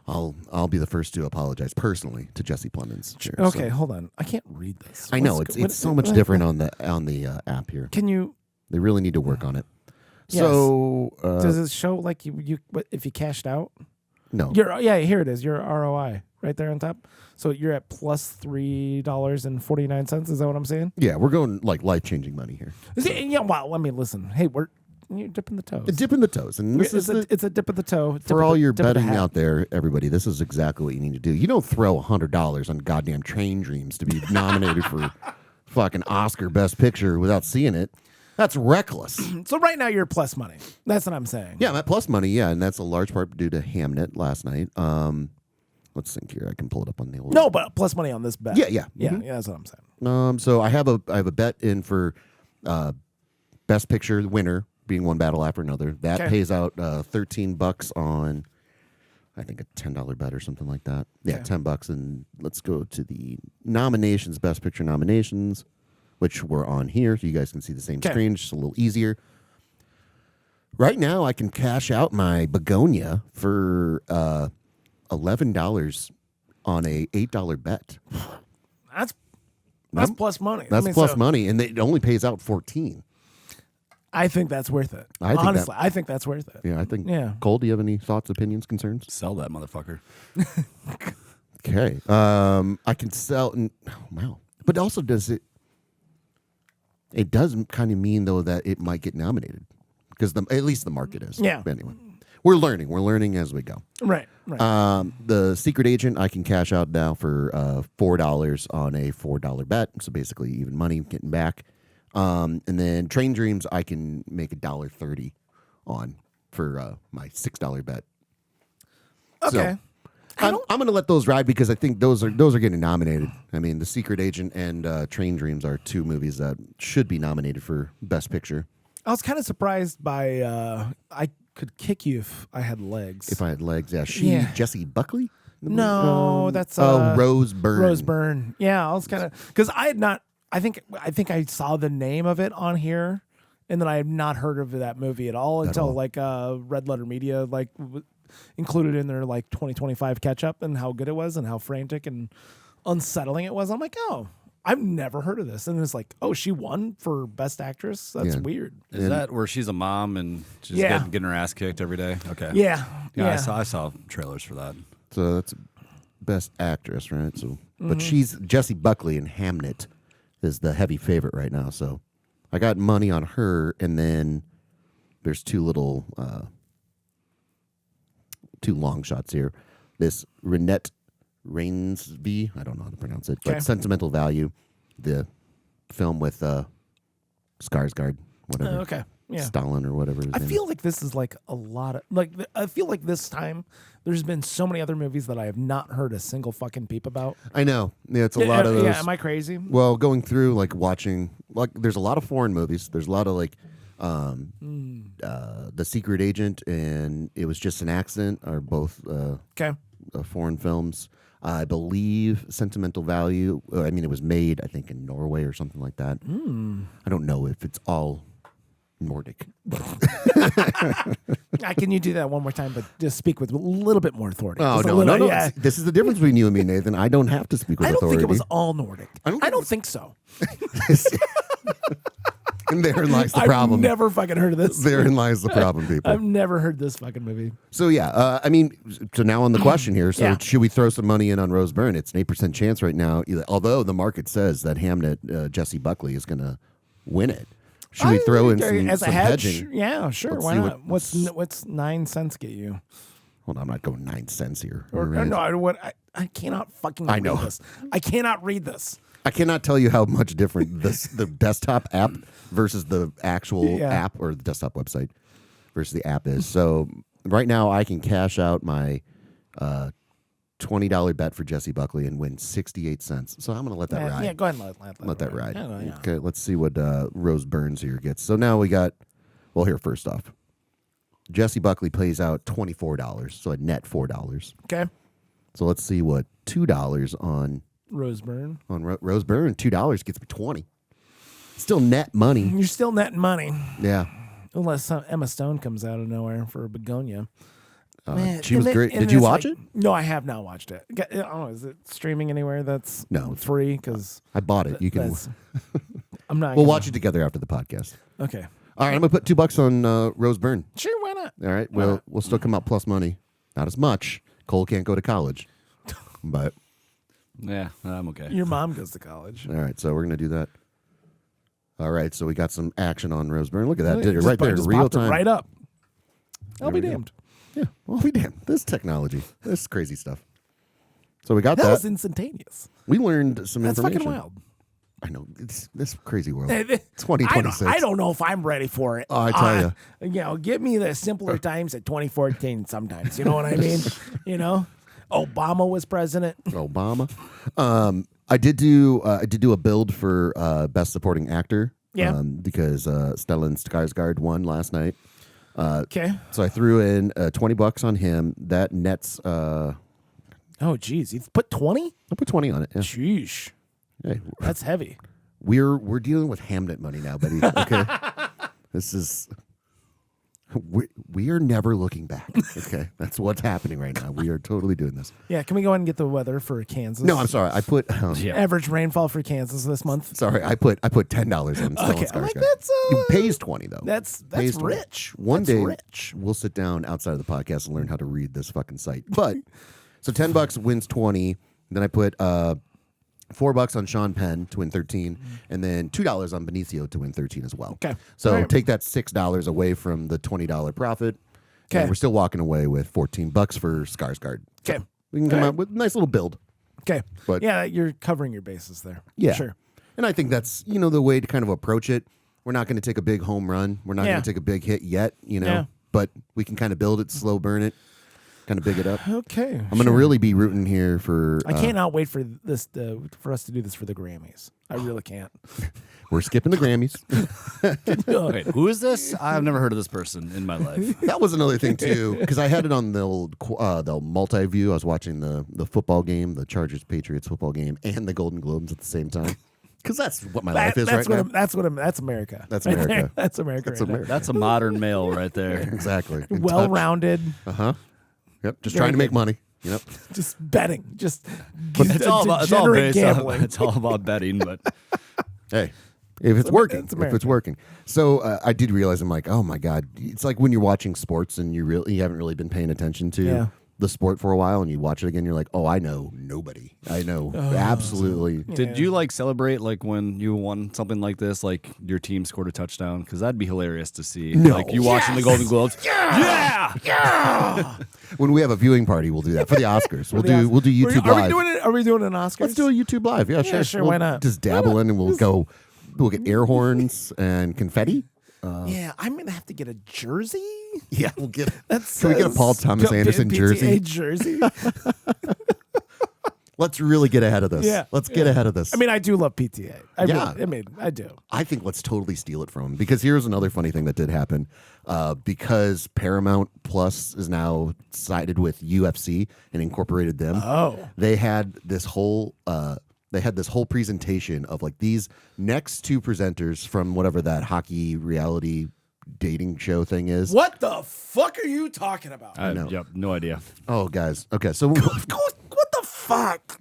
I'll be the first to apologize personally to Jesse Plemons. Here. Okay, So- hold on. I can't read this. I know What's it's so much different on the app here. Can you? They really need to work on it. Yes. So Does it show like if you cashed out? no, Here it is. Your ROI right there on top. So you're at plus $3.49. Is that what I'm saying? yeah, we're going like life-changing money here. Yeah. Wow. I mean, listen. Hey, you're dipping the toes. A dip in the toes, and this is It's a dip of the toe. for all your betting out there, everybody. This is exactly what you need to do. You don't throw $100 on goddamn Train Dreams to be nominated for fucking Oscar Best Picture without seeing it. That's reckless. So right now you're plus money. That's what I'm saying. Yeah, I'm at plus money. Yeah, and that's a large part due to Hamnet last night. Let's think here. I can pull it up on the old. No, but plus money on this bet. Yeah. Yeah, that's what I'm saying. So I have a bet in for Best Picture winner being one battle after another. That Okay. pays out $13 on, I think, a $10 bet or something like that. Yeah, Okay. $10. And let's go to the nominations, Best Picture nominations, which were on here, so you guys can see the same Okay. screen, just a little easier. Right now, I can cash out my Begonia for $11 on a $8 bet. That's plus money. That's I mean, plus so money, and it only pays out 14. I think that's worth it. I think Honestly, I think that's worth it. Yeah, I think. Yeah. Cole, do you have any thoughts, opinions, concerns? Sell that motherfucker. Okay. I can sell. Oh, wow. But also, does it? It does kind of mean though that it might get nominated because at least the market is. Yeah. But anyway, we're learning. We're learning as we go. Right. The Secret Agent I can cash out now for $4 on a $4 bet. So basically, even money getting back. And then Train Dreams I can make $1.30 on for my $6 bet. Okay. So, I'm going to let those ride because I think those are getting nominated. I mean, The Secret Agent and Train Dreams are two movies that should be nominated for Best Picture. I was kind of surprised by I could kick you if I had legs. If I had legs, yeah. Yeah. Jessie Buckley? No, that's Rose Byrne. Rose Byrne. Yeah, I was kind of because I had not. I think I saw the name of it on here, and then I had not heard of that movie at all until like Red Letter Media included in their like 2025 catch up and how good it was and how frantic and unsettling it was. I'm like, oh, I've never heard of this, and it's like, oh, she won for Best Actress. That's Yeah. weird. Is that where she's a mom and she's Yeah. getting her ass kicked every day? Okay. Yeah. I saw trailers for that. So that's Best Actress, right? So, but she's Jessie Buckley in Hamnet. is the heavy favorite right now. So I got money on her, and then there's two long shots here. This Renette Rainsby, I don't know how to pronounce it, but Sentimental Value, the film with Skarsgård, whatever. Okay. Yeah. Stalin or whatever. I feel like this is like a lot of I feel like this time there's been so many other movies that I have not heard a single fucking peep about. I know. Yeah, it's a lot of those. Yeah, am I crazy? Well, going through watching there's a lot of foreign movies. There's a lot of The Secret Agent and It Was Just an Accident are both foreign films. I believe Sentimental Value. I mean, it was made I think in Norway or something like that. I don't know if it's all Nordic. Can you do that one more time, but just speak with a little bit more authority? Oh, no. Yeah. This is the difference between you and me, Nathan. I don't have to speak with authority. I don't think it was all Nordic. I don't think so. And therein lies the problem. I've never fucking heard of this. Therein lies the problem, people. I've never heard this fucking movie. So, yeah, so now on the question here, should we throw some money in on Rose Byrne? It's an 8% chance right now, although the market says that Hamnet, Jesse Buckley, is going to win it. Should we throw in some hedging? Yeah, sure. Why not? What's 9 cents get you? Hold on, I'm not going 9 cents here. I cannot fucking read this. I cannot read this. I cannot tell you how much different the desktop app versus the actual app or the desktop website versus the app is. So right now I can cash out my $20 bet for Jesse Buckley and win 68 cents. So I'm going to let that ride. Yeah, go ahead and let that ride. Yeah. Okay, let's see what Rose Burns here gets. So now we got, here, first off, Jesse Buckley pays out $24, so a net $4. Okay. So let's see what $2 on Rose Byrne. Rose Byrne, $2 gets me 20. Still net money. You're still netting money. Yeah. Unless Emma Stone comes out of nowhere for a begonia. She was great. Did you watch it? No, I have not watched it. I don't know, is it streaming anywhere that's free? Because I bought it. You can. I'm not. We'll watch it together after the podcast. Okay. All right, I'm gonna put $2 on Rose Byrne. Sure, why not? All right, we'll still come out plus money. Not as much. Cole can't go to college, but yeah, I'm okay. Your mom goes to college. All right, so we're gonna do that. All right, so we got some action on Rose Byrne. Look at that, did it right there in real time, right up. I'll be damned. Yeah, well, we damn. This technology, this crazy stuff. So we got that. That was instantaneous. We learned some That's information. fucking wild. I know. It's this crazy world. 2026. I don't know if I'm ready for it. Oh, I tell you. Give me the simpler times at 2014 sometimes. You know what I mean? Obama was president. Obama. I did do a build for Best Supporting Actor. Yeah. Because Stellan Skarsgård won last night. Okay. So I threw in $20 on him. That nets. Oh, geez, you put 20? I put 20 on it. Yeah. Sheesh. Hey, that's heavy. We're dealing with Hamnet money now, buddy. Okay. This is. We are never looking back. Okay, that's what's happening right now. We are totally doing this. Yeah, can we go ahead and get the weather for Kansas? No, I'm sorry. I put average rainfall for Kansas this month. Sorry, I put $10 on Stellan Skarsgård. I'm like, that's he pays 20 though. That's rich. One day we'll sit down outside of the podcast and learn how to read this fucking site. But so $10 wins 20. Then I put $4 on Sean Penn to win 13, and then $2 on Benicio to win 13 as well. Okay. So take that $6 away from the $20 profit. Okay. And we're still walking away with $14 for Skarsgård. Okay. So we can come out with a nice little build. Okay. But yeah, you're covering your bases there. Yeah. Sure. And I think that's, the way to kind of approach it. We're not going to take a big home run. We're not going to take a big hit yet, but we can kind of build it, slow burn it. Kind of big it up. Okay. I'm going to really be rooting here for. I cannot wait for this for us to do this for the Grammys. I really can't. We're skipping the Grammys. Wait, who is this? I've never heard of this person in my life. That was another thing too, because I had it on the old the multi-view. I was watching the football game, the Chargers Patriots football game, and the Golden Globes at the same time. Because that's what my life is right now. That's America. That's America. That's America. That's America. That's a modern male right there. Exactly. Well-rounded. Yep. Just trying to make money. Yep. Just betting. Just it's all gambling. It's all about betting, but hey, if it's working, if it's working. So I did realize, I'm like, oh my God, it's like when you're watching sports and you haven't really been paying attention to. Yeah. the sport for a while and you watch it again, you're like, oh, I know nobody. I know absolutely. Did you like celebrate like when you won something like this, like your team scored a touchdown? Because that'd be hilarious to see. No. Like you watching the Golden Globes. Yeah. When we have a viewing party, we'll do that for the Oscars. We'll do YouTube live. Are we doing an Oscars? Let's do a YouTube live. Yeah, sure. Sure, We'll why not? Just dabble in and we'll get air horns and confetti. Yeah, I'm gonna have to get a jersey. Yeah, we'll get. That's Can we get a Paul Thomas Anderson PTA jersey? jersey. Let's really get ahead of this. Yeah, Let's get ahead of this. I mean, I do love PTA. Yeah. I do. I think let's totally steal it from him because here's another funny thing that did happen. Because Paramount Plus is now sided with UFC and incorporated them. Oh, They had this whole presentation of like these next two presenters from whatever that hockey reality dating show thing is. what the fuck are you talking about? Yep, no idea. Oh, guys. Okay, so What the fuck?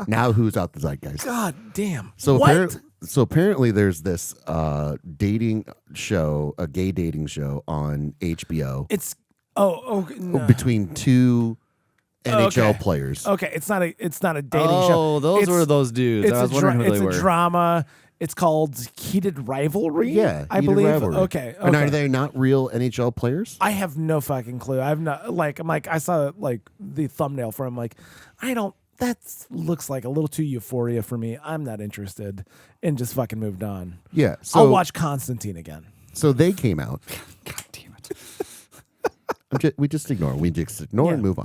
now who's out the zeitgeist? God damn. So what? apparently there's this dating show, a gay dating show on HBO It's no. between two NHL Okay. players. Okay, it's not a dating Oh, show. those It's- were those dudes. I was wondering who they were. It's a drama. It's called Heated Rivalry. Yeah, I heated believe. rivalry. Okay. And are okay. they not real NHL players? I have no fucking clue. I've not I saw like the thumbnail for him. Like, that looks like a little too Euphoria for me. I'm not interested, and just fucking moved on. Yeah. So I'll watch Constantine again. So they came out. God damn it. We just ignore. We just ignore and Yeah. move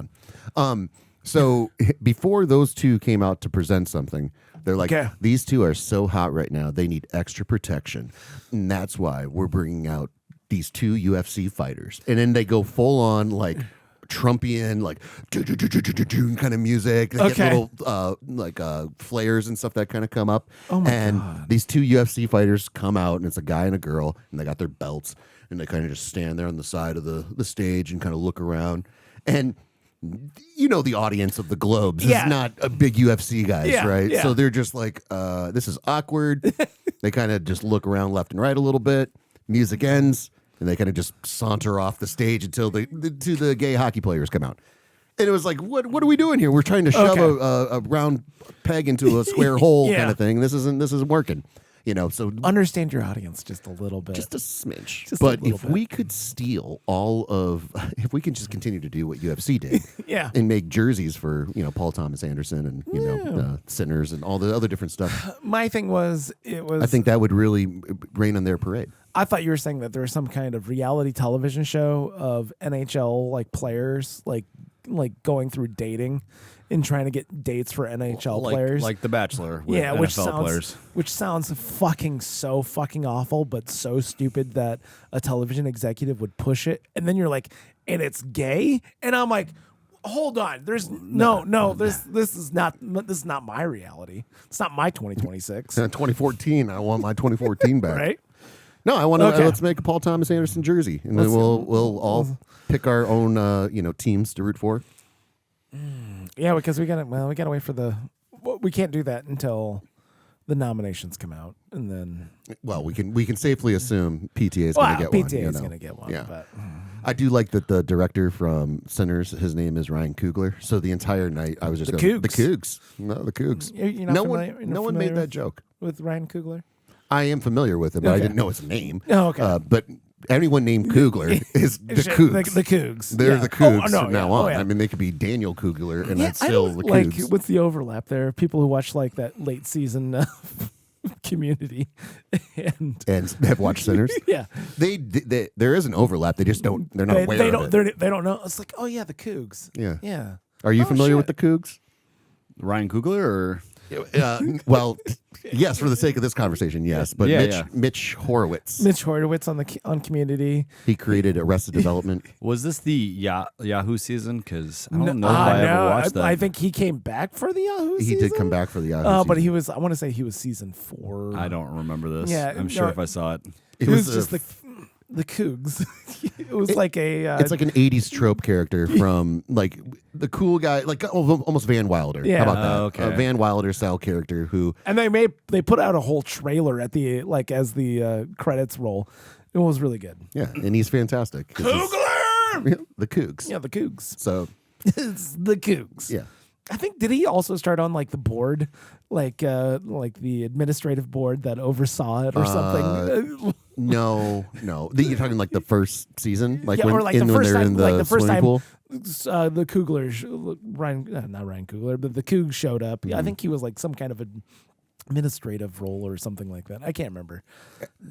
on. So before those two came out to present something, they're like, Okay. these two are so hot right now, they need extra protection. And that's why we're bringing out these two UFC fighters. And then they go full on like Trumpian, like kind of music. They Okay. get little flares and stuff that kind of come up. Oh my and God. these two UFC fighters come out, and it's a guy and a girl, and they got their belts, and they kind of just stand there on the side of the stage and kind of look around. And you know the audience of the Globes Yeah. is not a big UFC guys, Yeah, right? yeah. So they're just like, this is awkward. They kind of just look around left and right a little bit. Music ends, and they kind of just saunter off the stage until the gay hockey players come out. And it was like, what are we doing here? We're trying to shove Okay. a round peg into a square hole Yeah. kind of thing. This isn't working. You know, so Understand your audience just a little bit. just a smidge. Just a But little if bit. we could steal if we can just continue to do what UFC did, Yeah. and make jerseys for Paul Thomas Anderson and Sinners and all the other different stuff, My thing was, I think that would really rain on their parade. I thought you were saying that there was some kind of reality television show of NHL like players like going through dating and trying to get dates for NHL players. like The Bachelor with yeah, NFL which sounds fucking so fucking awful, but so stupid that a television executive would push it. And then you're like, and it's gay, and I'm like, hold on, there's this is not my reality. It's not my 2026, 2014, I want my 2014 back. right? No, I want to. Okay. Let's make a Paul Thomas Anderson jersey, and then we'll all pick our own teams to root for. Yeah, because we gotta wait for we can't do that until the nominations come out, and then Well, we can safely assume PTA is going to get one. PTA is gonna get one. Yeah. But I do like that the director from Sinners, his name is Ryan Coogler. So the entire night I was just The going, Cougs. the Cougs. No, the Cougs. You're not no familiar- one, you're no not one made familiar that joke. with Ryan Coogler. I am familiar with him, but I Okay. didn't know his name. Oh, okay. But anyone named Coogler is the Cougs. The Cougs. They're Yeah. the Cougs no, from now yeah. on. Oh, yeah. I mean, they could be Daniel Coogler, and Yeah, that's I still don't the like Cougs. what's the overlap there? People who watch like that late season Community, and have watched Sinners. yeah, They there is an overlap. They just don't. They're not aware they of don't it. they don't know. It's like, oh yeah, the Cougs. Yeah. Yeah. Are you Oh, familiar with shit. the Cougs? Ryan Coogler or Well, yes, for the sake of this conversation, yes. But Yeah, Mitch Horowitz, Mitch Horowitz on Community. he created Arrested Development. was this the Yahoo season? Because I don't know if I no, ever watched that. I think he came back for the Yahoo He season. did come back for the Yahoo. But season. he was. I want to say he was season 4. I don't remember this. Yeah, I'm sure no, if I saw it. It was was just a- the Cougs. It was like a. It's like an '80s trope character from like the cool guy, like almost Van Wilder. Yeah. How about that? Oh, okay. A Van Wilder style character who and they put out a whole trailer at the as the credits roll. It was really good. and he's fantastic. 'Cause he's- Coogler. the Cougs. Yeah, the Cougs. So It's the Cougs. Yeah. I think, did he also start on like the board, like the administrative board that oversaw it or something? No. You're talking like the first season, like Yeah, when, or like the when first they're time, in the like the first swimming time, pool. the Couglers, not Ryan Coogler, but the Cougs showed up. Yeah, I think he was like some kind of administrative role or something like that. I can't remember.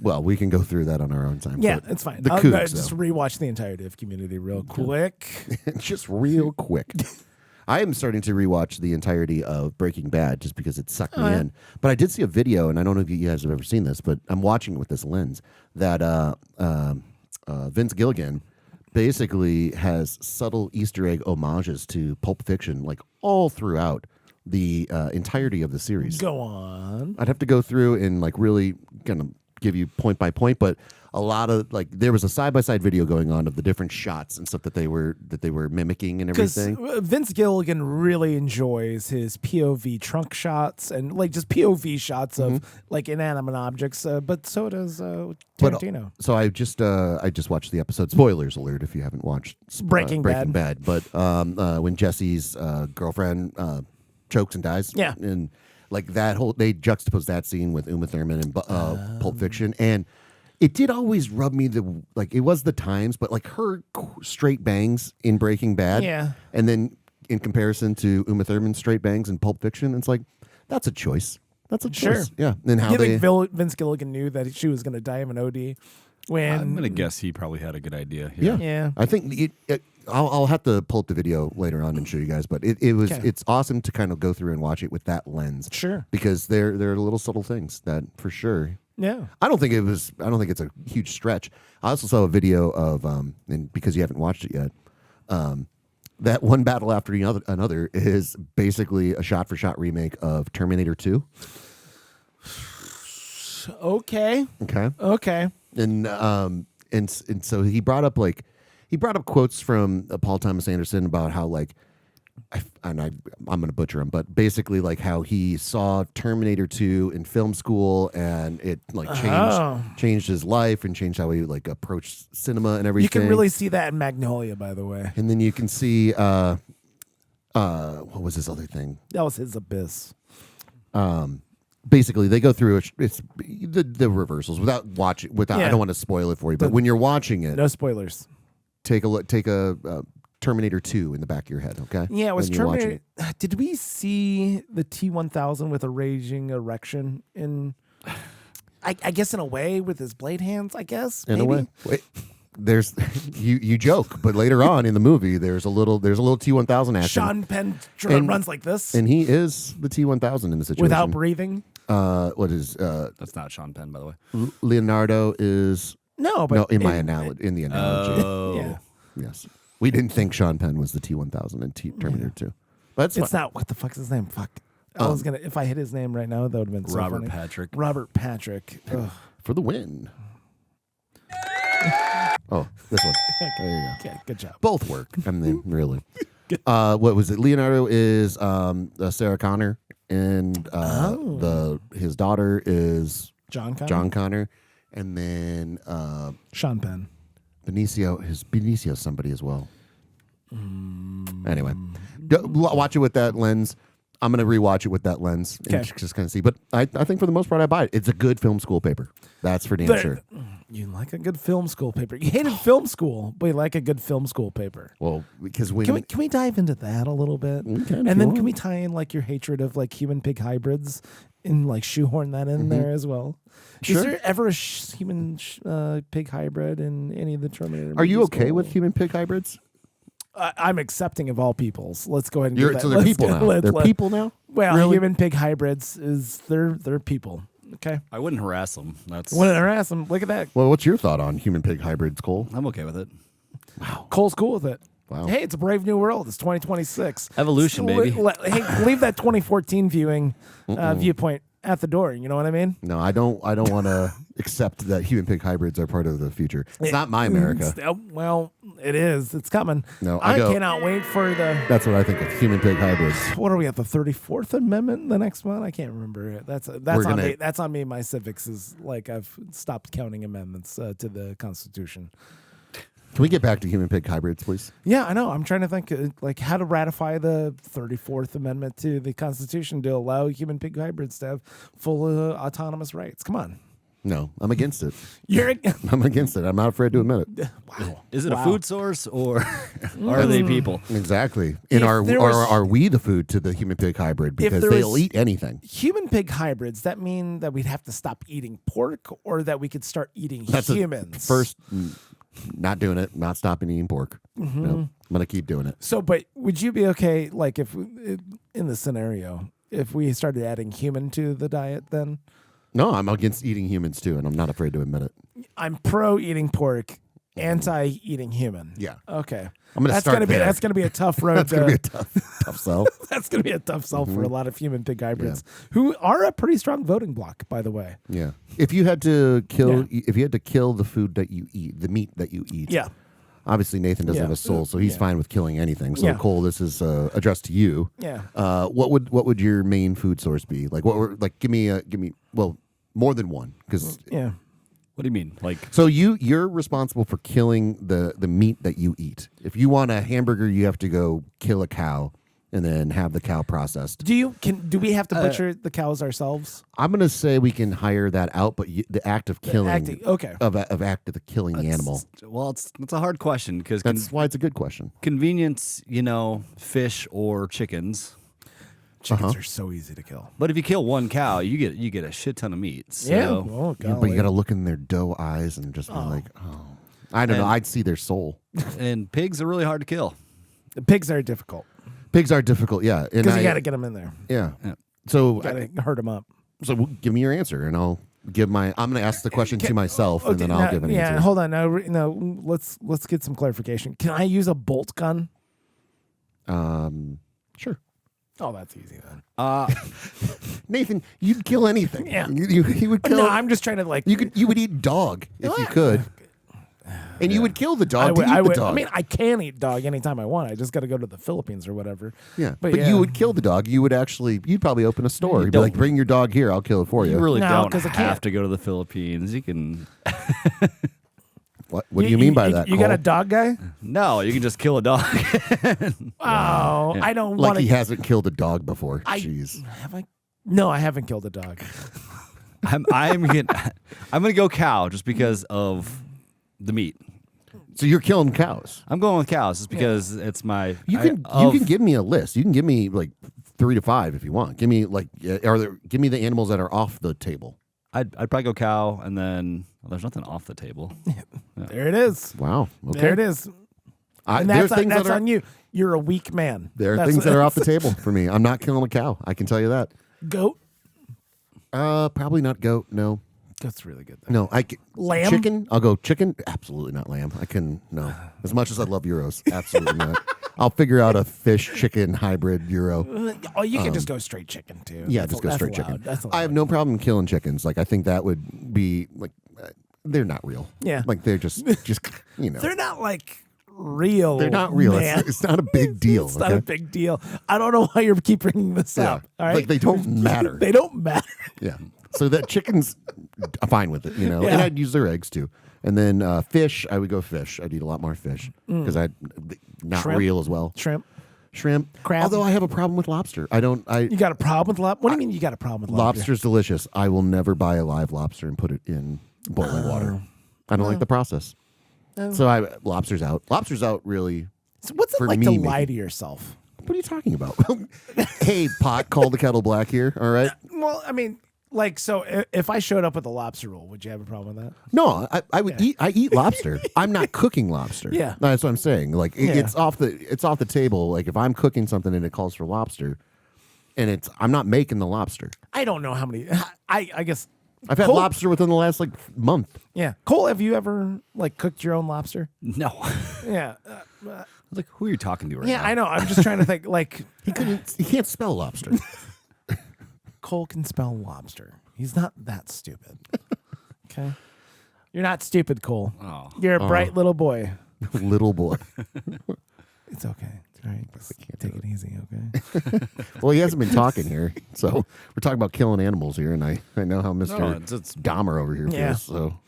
Well, we can go through that on our own time. Yeah, but it's fine. The I'll Cougs, just rewatch the entirety of Community real quick. just real quick. I am starting to rewatch the entirety of Breaking Bad just because it sucked me in. But I did see a video, and I don't know if you guys have ever seen this, but I'm watching it with this lens that Vince Gilligan basically has subtle Easter egg homages to Pulp Fiction, like all throughout the entirety of the series. Go on. I'd have to go through and like really kind of give you point by point, but a lot of like there was a side-by-side video going on of the different shots and stuff that they were mimicking and everything. Because Vince Gilligan really enjoys his POV trunk shots and like just POV shots of like inanimate objects, but so does Tarantino. So I just watched the episode. Spoilers alert if you haven't watched Breaking Bad. But when Jesse's girlfriend chokes and dies, Yeah. and like that whole they juxtapose that scene with Uma Thurman and Pulp Fiction, and it did always rub me it was the times, but like her straight bangs in Breaking Bad, Yeah. and then in comparison to Uma Thurman's straight bangs in Pulp Fiction, it's like that's a choice. That's a choice. Sure. Yeah. And how You they think Vince Gilligan knew that she was going to die of an OD when I'm gonna guess he probably had a good idea. Here. Yeah. I think I'll have to pull up the video later on and show you guys, but it's awesome to kind of go through and watch it with that lens. Sure. Because there are little subtle things that for sure. Yeah. I don't think it's a huge stretch. I also saw a video of and because you haven't watched it yet, that One Battle After Another is basically a shot for shot remake of Terminator 2. Okay. Okay. And so he brought up quotes from Paul Thomas Anderson about how like I'm going to butcher him, but basically like how he saw Terminator 2 in film school and it like changed his life and changed how he like approached cinema and everything. You can really see that in Magnolia, by the way. And then you can see what was this other thing? That was his Abyss. Basically, they go through it's the reversals without watching. I don't want to spoil it for you, but when you're watching it, No spoilers. take a look. Take a Terminator 2 in the back of your head. Okay. Yeah, it was When you're watching Terminator. Did we see the T-1000 with a raging erection in? I guess in a way with his blade hands. I guess in maybe? a way. Wait, there's you joke, but later on in the movie, there's a little T-1000 action. Sean Penn runs like this and he is the T-1000 in the situation without breathing. What is That's not Sean Penn, by the way. Leonardo is No, but no in my analogy in the analogy. yeah, Yes, we didn't think Sean Penn was the T-1000 in Terminator 2, but it's it's fine. not. What the fuck's his name? Fuck. I was gonna. If I hit his name right now, that would have been so Robert funny. Patrick. Robert Patrick. Ugh. For the win. Oh, this one. There you go. Okay, good job. Both work. I mean, really. What was it? Leonardo is Sarah Connor, and his daughter is John Connor. John Connor, and then Sean Penn. Benicio somebody as well. Anyway, watch it with that lens. I'm gonna rewatch it with that lens and just kind of see. But I think for the most part, I buy it. It's a good film school paper. That's for damn sure. You like a good film school paper. You hated film school, but you like a good film school paper. Well, because Can we dive into that a little bit? can And then can we tie in like your hatred of like human pig hybrids and like shoehorn that in there as well? Sure. Is there ever a human pig hybrid in any of the Terminator? Are you movies? okay with human pig hybrids? I'm accepting of all peoples. Let's go ahead and do that. So they're people now. They're people now. Well, Really? human pig hybrids they're people. Okay. I wouldn't harass them. That's Wouldn't harass them. Look at that. Well, what's your thought on human pig hybrids, Cole? I'm okay with it. Cole's cool with it. Wow. Hey, it's a brave new world. It's 2026. Evolution, baby. Hey, leave that 2014 viewpoint at the door. You know what I mean? No, I don't want to accept that human pig hybrids are part of the future. It's not my America. Well, it is. It's coming. No, I cannot wait for the. That's what I think of human pig hybrids. What are we at the 34th Amendment? The next one? I can't remember. That's on me. That's on me. My civics is like I've stopped counting amendments to the Constitution. Can we get back to human pig hybrids, please? Yeah, I know. I'm trying to think like how to ratify the 34th Amendment to the Constitution to allow human pig hybrids to have full autonomous rights. Come on. No, I'm against it. You're I'm against it. I'm not afraid to admit it. wow. Is it a food source or are they people? Exactly. If And are there was- are we the food to the human pig hybrid? Because there they'll was- eat anything. Human pig hybrids, that mean that we'd have to stop eating pork or that we could start eating humans? First, not doing it. Not stopping eating pork. Mm-hmm. No, I'm gonna keep doing it. So, but would you be okay, like if in the scenario, if we started adding human to the diet then? No, I'm against eating humans too, and I'm not afraid to admit it. I'm pro eating pork, anti eating human. Yeah. Okay. I'm gonna That's start gonna be there. that's gonna be a tough road. That's gonna be a tough sell. That's gonna be a tough sell for a lot of human pig hybrids, who are a pretty strong voting bloc, by the way. Yeah. If you had to kill, if you had to kill the food that you eat, the meat that you eat. Yeah. Obviously, Nathan doesn't Yeah. have a soul, so he's fine with killing anything. So, Yeah. Cole, this is addressed to you. Yeah. What would your main food source be? Like, give me well, more than one, because Yeah. What do you mean? Like, so you're responsible for killing the meat that you eat. If you want a hamburger, you have to go kill a cow and then have the cow processed. Do we have to butcher the cows ourselves? I'm gonna say we can hire that out, but the act of killing, okay. of killing the animal. well, it's a hard question because That's why it's a good question. convenience, fish or chickens. Chickens are so easy to kill. But if you kill one cow, you get a shit ton of meat. So. Oh, Yeah, but you got to look in their doe eyes and just be like, oh, I don't know. I'd see their soul. And pigs are really hard to kill. The pigs are difficult Pigs are difficult, yeah, because you got to get them in there. yeah. Yeah. So, Got to hurt them up. give me your answer, and I'll give my. I'm going to ask the question to myself, and then I'll give an answer. Hold on. No. Let's get some clarification. Can I use a bolt gun? Sure. Oh, that's easy then. Nathan, you'd kill anything. Yeah. You would kill. No, I'm just trying to like. You would eat dog if you could, and you would kill the dog to eat I the would. dog. I mean, I can eat dog anytime I want. I just got to go to the Philippines or whatever. yeah, but but yeah. you would kill the dog. You'd probably open a store. You'd be like, bring your dog here. I'll kill it for you. You really No, don't 'cause I have can't. to go to the Philippines. You can. What do you mean by that? You got Cole? a dog guy? No, you can just kill a dog. Oh, I don't Like want he to. hasn't killed a dog before. Jeez. Have I? No, I haven't killed a dog. I'm gonna go cow just because of the meat. So you're killing cows. I'm going with cows just because it's my. You can give me a list. You can give me like 3 to 5 if you want. Give me give me the animals that are off the table. I'd probably go cow, and then there's nothing off the table. There it is. Wow. Okay. There it is. And there are that's, things that's that are on you. You're a weak man. there are That's- things that are off the table for me. I'm not killing a cow. I can tell you that. Goat. Probably not goat. No. Goat's really good. Though. No. Lamb? Chicken. I'll go chicken. Absolutely not lamb. I can no. As much as I love euros, absolutely not. I'll figure out a fish chicken hybrid euro. Oh, you can just go straight chicken too. Yeah, That's just go that's straight allowed. chicken. That's I have allowed. no problem killing chickens. Like I think that would be like they're not real. Yeah. Like they're just They're not like real. They're not real. Man. It's not a big deal. It's not a big deal. I don't know why you keep bringing this Yeah. up. All right. Like they don't matter. They don't matter. Yeah. So that chicken's fine with it, Yeah. and I'd use their eggs too. And then fish, I would go fish. I'd eat a lot more fish because not Shrimp? real as well. Shrimp, Crab? Although I have a problem with lobster. You got a problem with lobster? What do you mean you got a problem with lobster? Lobster's delicious. I will never buy a live lobster and put it in boiling water. I don't like the process. So lobster's out. Lobster's out really. So what's it for like me, to maybe. lie to yourself? What are you talking about? Hey, pot, call the kettle black here. All right. Well, I mean, like, so if I showed up with the lobster roll, would you have a problem with that? No, I would eat. I eat lobster. I'm not cooking lobster. Yeah. That's what I'm saying. Like it's off the table. Like if I'm cooking something and it calls for lobster, and I'm not making the lobster. I don't know how many. I guess I've had Cole- lobster within the last month. Yeah, Cole, have you ever like cooked your own lobster? No. Yeah, Like, who are you talking to right yeah, now? I know. I'm just trying to think. Like He can't spell lobster. Cole can spell lobster. He's not that stupid. Okay, you're not stupid, Cole. Oh. You're a bright little boy. Little boy. It's okay. All right, just take it easy, okay? Well, he hasn't been talking here, so we're talking about killing animals here, and I know how Mr. No, it's Dahmer over here Yeah. feels. So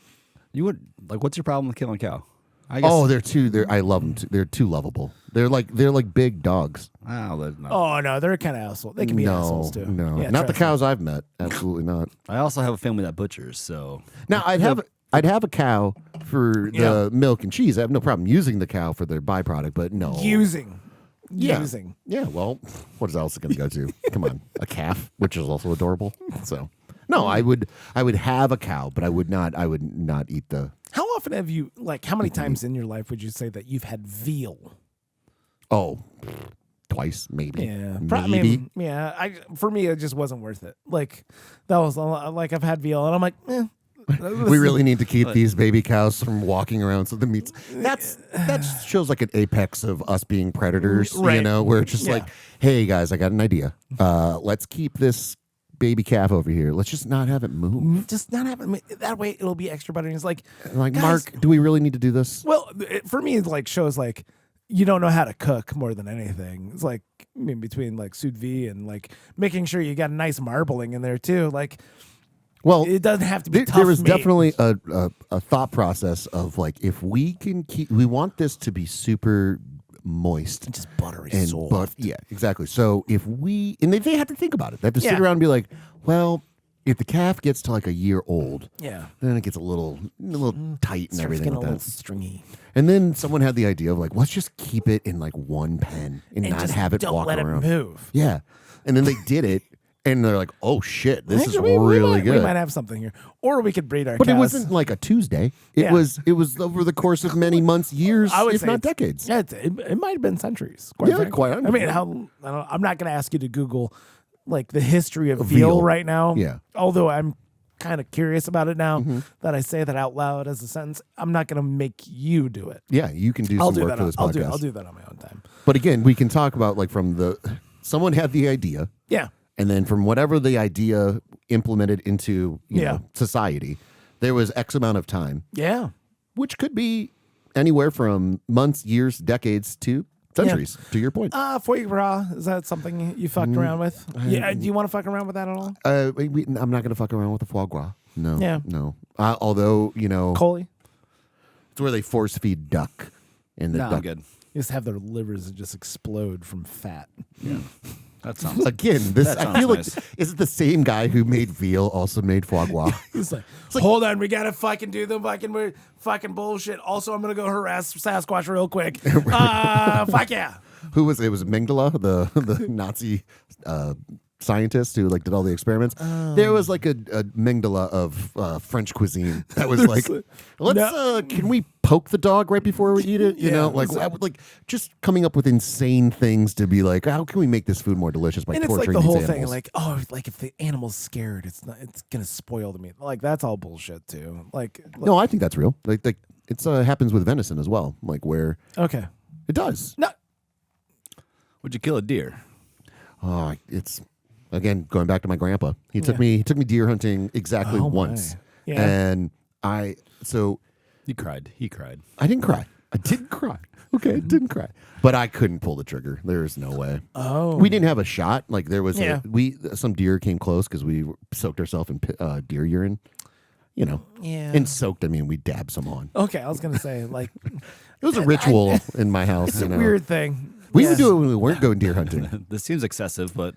You would like? What's your problem with killing a cow? I guess, Oh, I love them. They're too lovable. They're like big dogs. Oh, no. Oh no, they're kind of assholes. They can be assholes too. No, Yeah, not the trust me. cows I've met. Absolutely not. I also have a family that butchers, so Now I'd have a cow for the milk and cheese. I have no problem using the cow for their byproduct, but no. Using. Yeah, well, what else is it going to go to? Come on, a calf, which is also adorable. So, no, I would have a cow, but I would not eat the. How often have you how many times in your life would you say that you've had veal? Oh, twice maybe. Yeah, maybe. For me, it just wasn't worth it. Like that was I've had veal, and I'm like, We really need to keep these baby cows from walking around. So the meats that shows like an apex of us being predators, right. where it's just like, hey guys, I got an idea. Let's keep this baby calf over here. Let's just not have it move. Just not have it. That way, it'll be extra butter. And it's like, guys, Mark, do we really need to do this? Well, for me, it shows you don't know how to cook more than anything. It's between sous vide and making sure you got a nice marbling in there too. Well, it doesn't have to be tough there was meat. definitely a thought process of if we can we want this to be super moist, just buttery and soft. yeah, exactly. So if they have to think about it. They have to sit around and be like, well, if the calf gets to a year old, yeah, then it gets a little tight and everything like a little that. stringy. And then someone had the idea of let's just keep it in one pen and not have it walk around. Don't let it move. Yeah, and then they did it. And they're like, "Oh shit, this is we really good." We might have something here, or we could breed our. But cows. it wasn't like a Tuesday. It was over the course of many months, years, I would if say not decades. Yeah, it might have been centuries. Quite. I mean, I'm not going to ask you to Google the history of veal right now. Yeah. Although I'm kind of curious about it now that I say that out loud as a sentence. I'm not going to make you do it. Yeah, you can do some work for this podcast. I'll do that on my own time. But again, we can talk about someone had the idea. Yeah. And then from whatever the idea implemented into society, there was X amount of time. Yeah. Which could be anywhere from months, years, decades to centuries, to your point. Foie gras, is that something you fucked around with? Yeah. Do you want to fuck around with that at all? I'm not going to fuck around with the foie gras. No. Yeah. No. Although, Coley? It's where they force feed duck. And the duck. I'm good. You just have their livers that just explode from fat. Yeah. That sounds again. I feel nice. is it the same guy who made veal also made foie gras? He's like, hold on, we gotta fucking do the fucking bullshit. Also, I'm gonna go harass Sasquatch real quick. Fuck yeah. Who was it? Was Mengele, the Nazi scientist who did all the experiments? There was a Mengele of French cuisine that was can we poke the dog right before we eat it? Just coming up with insane things to be how can we make this food more delicious by torturing it's these the whole animals? thing, if the animal's scared, it's gonna spoil the meat. That's all bullshit too. No, I think that's real. It's happens with venison as well. Where okay, it does. No, would you kill a deer? Oh, it's again going back to my grandpa. He took me deer hunting exactly once, and You cried. He cried. I didn't cry. I didn't cry. Okay, I didn't cry. But I couldn't pull the trigger. There's no way. Oh. We didn't have a shot. There was some deer came close because we soaked ourselves in deer urine. Yeah. And soaked, I mean, we dabbed some on. Okay, I was going to say, it was a ritual in my house. It's a weird thing. We would do it when we weren't going deer hunting. This seems excessive, but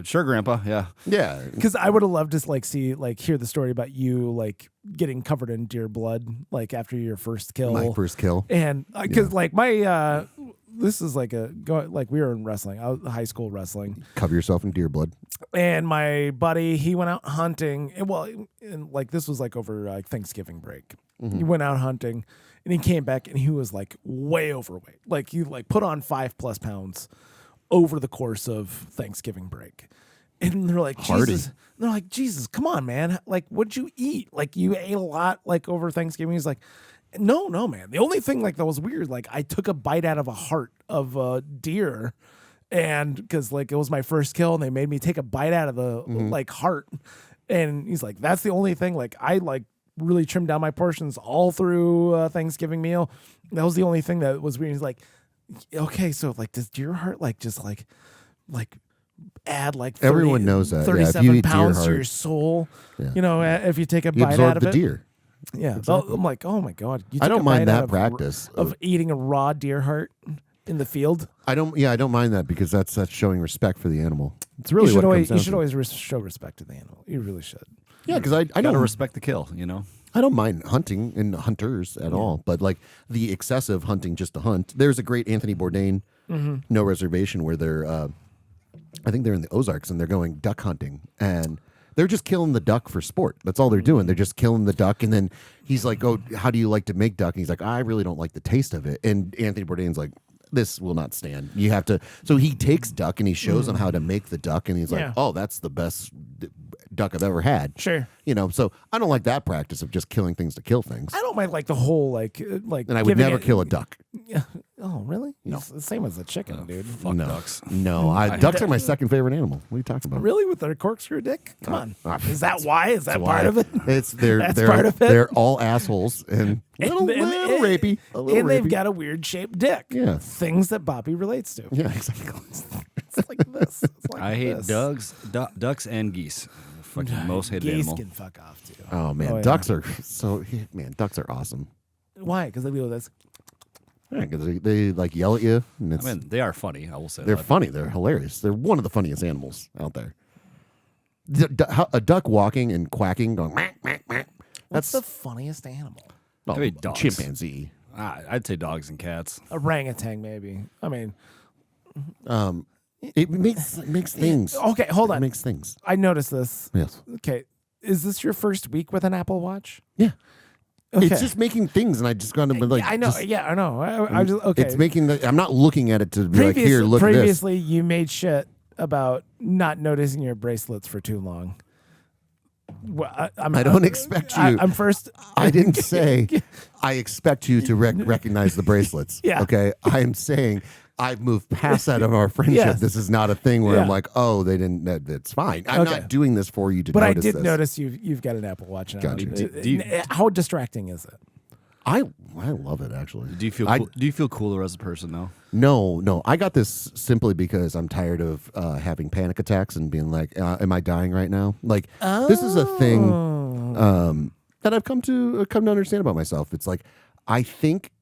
sure, Grandpa. Yeah. Yeah. Because I would have loved to hear the story about you getting covered in deer blood after your first kill. My first kill. And because my this is we were in wrestling, high school wrestling. Cover yourself in deer blood. And my buddy, he went out hunting. And this was over Thanksgiving break. Mm-hmm. He went out hunting. And he came back and he was way overweight. He put on 5+ pounds over the course of Thanksgiving break. And they're like, Hardy. Jesus. And they're like, Jesus, come on, man. What'd you eat? You ate a lot over Thanksgiving. He's like, no, man. The only thing that was weird, I took a bite out of a heart of a deer. And because it was my first kill and they made me take a bite out of the heart. And he's like, that's the only thing. I really trimmed down my portions all through Thanksgiving meal. That was the only thing that was weird. He's like, okay, so does deer heart just add 30, everyone knows that 37 if you eat pounds deer to heart, your soul? If you take a bite absorb out of the it. deer. Yeah, exactly. I'm like, oh my god, I don't mind that practice of eating a raw deer heart in the field. I don't mind that because that's showing respect for the animal. It's really you should always show respect to the animal. You really should. Yeah, because I gotta respect the kill. You know, I don't mind hunting and hunters at all, but like the excessive hunting just to hunt. There's a great Anthony Bourdain, No Reservation, where they're, I think they're in the Ozarks and they're going duck hunting and they're just killing the duck for sport. That's all they're doing. They're just killing the duck. And then he's like, oh, how do you like to make duck? And he's like, I really don't like the taste of it. And Anthony Bourdain's like, this will not stand. You have to. So he takes duck and he shows them how to make the duck. And he's like, oh, that's the best duck I've ever had. Sure. You know, so I don't like that practice of just killing things to kill things. I don't mind like the whole like. And I would never kill a duck. Yeah. Oh, really? No. It's the same as a chicken, dude. Fuck ducks. No, ducks are my second favorite animal. What are you talking about? Really, with their corkscrew dick? Come on. Is that why? Is that part of it? It's That's part of it? They're all assholes and little rapey. And they've got a weird shaped dick. Yeah. Things that Bobby relates to. Yeah, exactly. It's like this. It's like I hate ducks and geese. Fucking most hated Geese animal. can fuck off too. Oh man, ducks are ducks are awesome. Why? Because they do this. Yeah, because they like yell at you. And I mean, they are funny. I will say they're that. funny. They're hilarious. They're one of the funniest animals out there. A duck walking and quacking, going. What's the funniest animal? Well, I mean, dogs. chimpanzee. I'd say dogs and cats. Orangutan, maybe. I mean, It makes things. okay, hold on. It makes things. I noticed this. Yes. Okay, is this your first week with an Apple Watch? Yeah. Okay. It's just making things, and I just got to like. I know. I know. I just okay. It's making. I'm not looking at it to be like, here, look at this. Previously, you made shit about not noticing your bracelets for too long. Well, I don't expect you. I'm first. I didn't say I expect you to recognize the bracelets. Yeah. Okay. I am saying I've moved past that of our friendship. Yes. This is not a thing where I'm Yeah. like, oh, they didn't. That's fine. I'm Okay. not doing this for you to But I notice did this. notice you've got an Apple Watch now. Gotcha. How distracting is it? I love it actually. Do you feel cooler as a person though? No. I got this simply because I'm tired of having panic attacks and being like, am I dying right now? Like this is a thing that I've come to understand about myself. It's like I think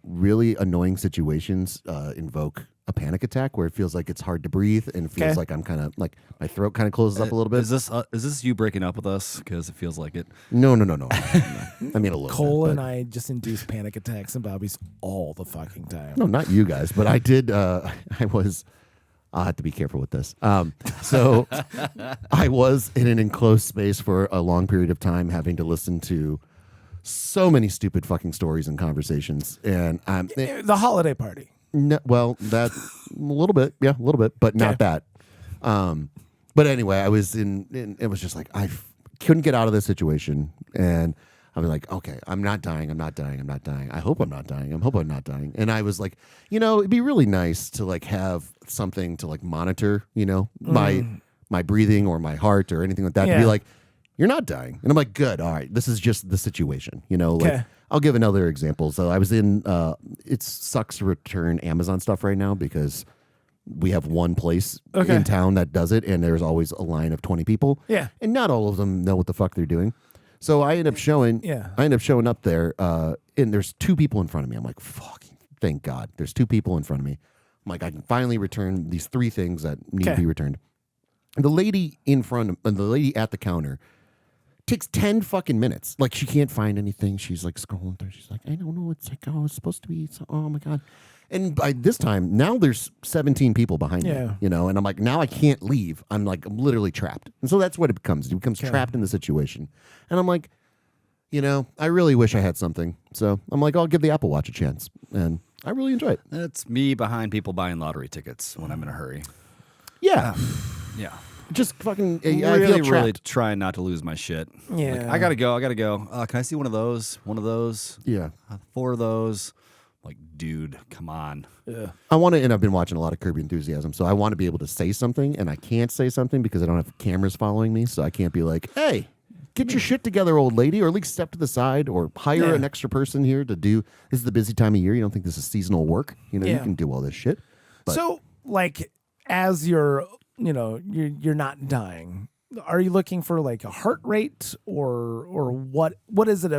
really annoying situations invoke a panic attack where it feels like it's hard to breathe and it feels like I'm kind of like my throat kind of closes up a little bit. Is this you breaking up with us? Because it feels like it. No. I mean a little. Cole bit, and but- I just induce panic attacks in Bobby's all the fucking time. No, not you guys, but I did. I'll have to be careful with this. So I was in an enclosed space for a long period of time, having to listen to so many stupid fucking stories and conversations. And The holiday party. no, well, that a little bit, but not that. But anyway, I was in. It was just like I couldn't get out of this situation, and I was like, okay, I'm not dying. I hope I'm not dying. And I was like, it'd be really nice to like have something to like monitor, my breathing or my heart or anything like that. To be like, you're not dying. And I'm like, good. All right. This is just the situation, like I'll give another example. So I was in, it sucks to return Amazon stuff right now because we have one place in town that does it. And there's always a line of 20 people. Yeah. And not all of them know what the fuck they're doing. So I end up showing up there, and there's two people in front of me. I'm like, fucking, thank God. There's two people in front of me. I'm like, I can finally return these three things that need to be returned. And the lady the lady at the counter takes 10 fucking minutes. Like, she can't find anything. She's like scrolling through. She's like, I don't know. It's like, oh, it's supposed to be. Oh my God. And by this time, now there's 17 people behind me, and I'm like, now I can't leave. I'm literally trapped. And so that's what it becomes. It becomes trapped in the situation. And I'm like, I really wish I had something. So I'm like, I'll give the Apple Watch a chance. And I really enjoy it. That's me behind people buying lottery tickets when I'm in a hurry. Yeah. Yeah. Just fucking really, I feel really trying not to lose my shit. Yeah. Like, I gotta go. Can I see one of those? Yeah. 4 of those. Like, dude, come on. Yeah. I want to, and I've been watching a lot of Curb Your Enthusiasm, so I want to be able to say something, and I can't say something because I don't have cameras following me, so I can't be like, hey, get your shit together, old lady, or at least step to the side, or hire an extra person here to do, this is the busy time of year, you don't think this is seasonal work, you can do all this shit. But, So, like, as you're not dying, are you looking for like a heart rate or what is it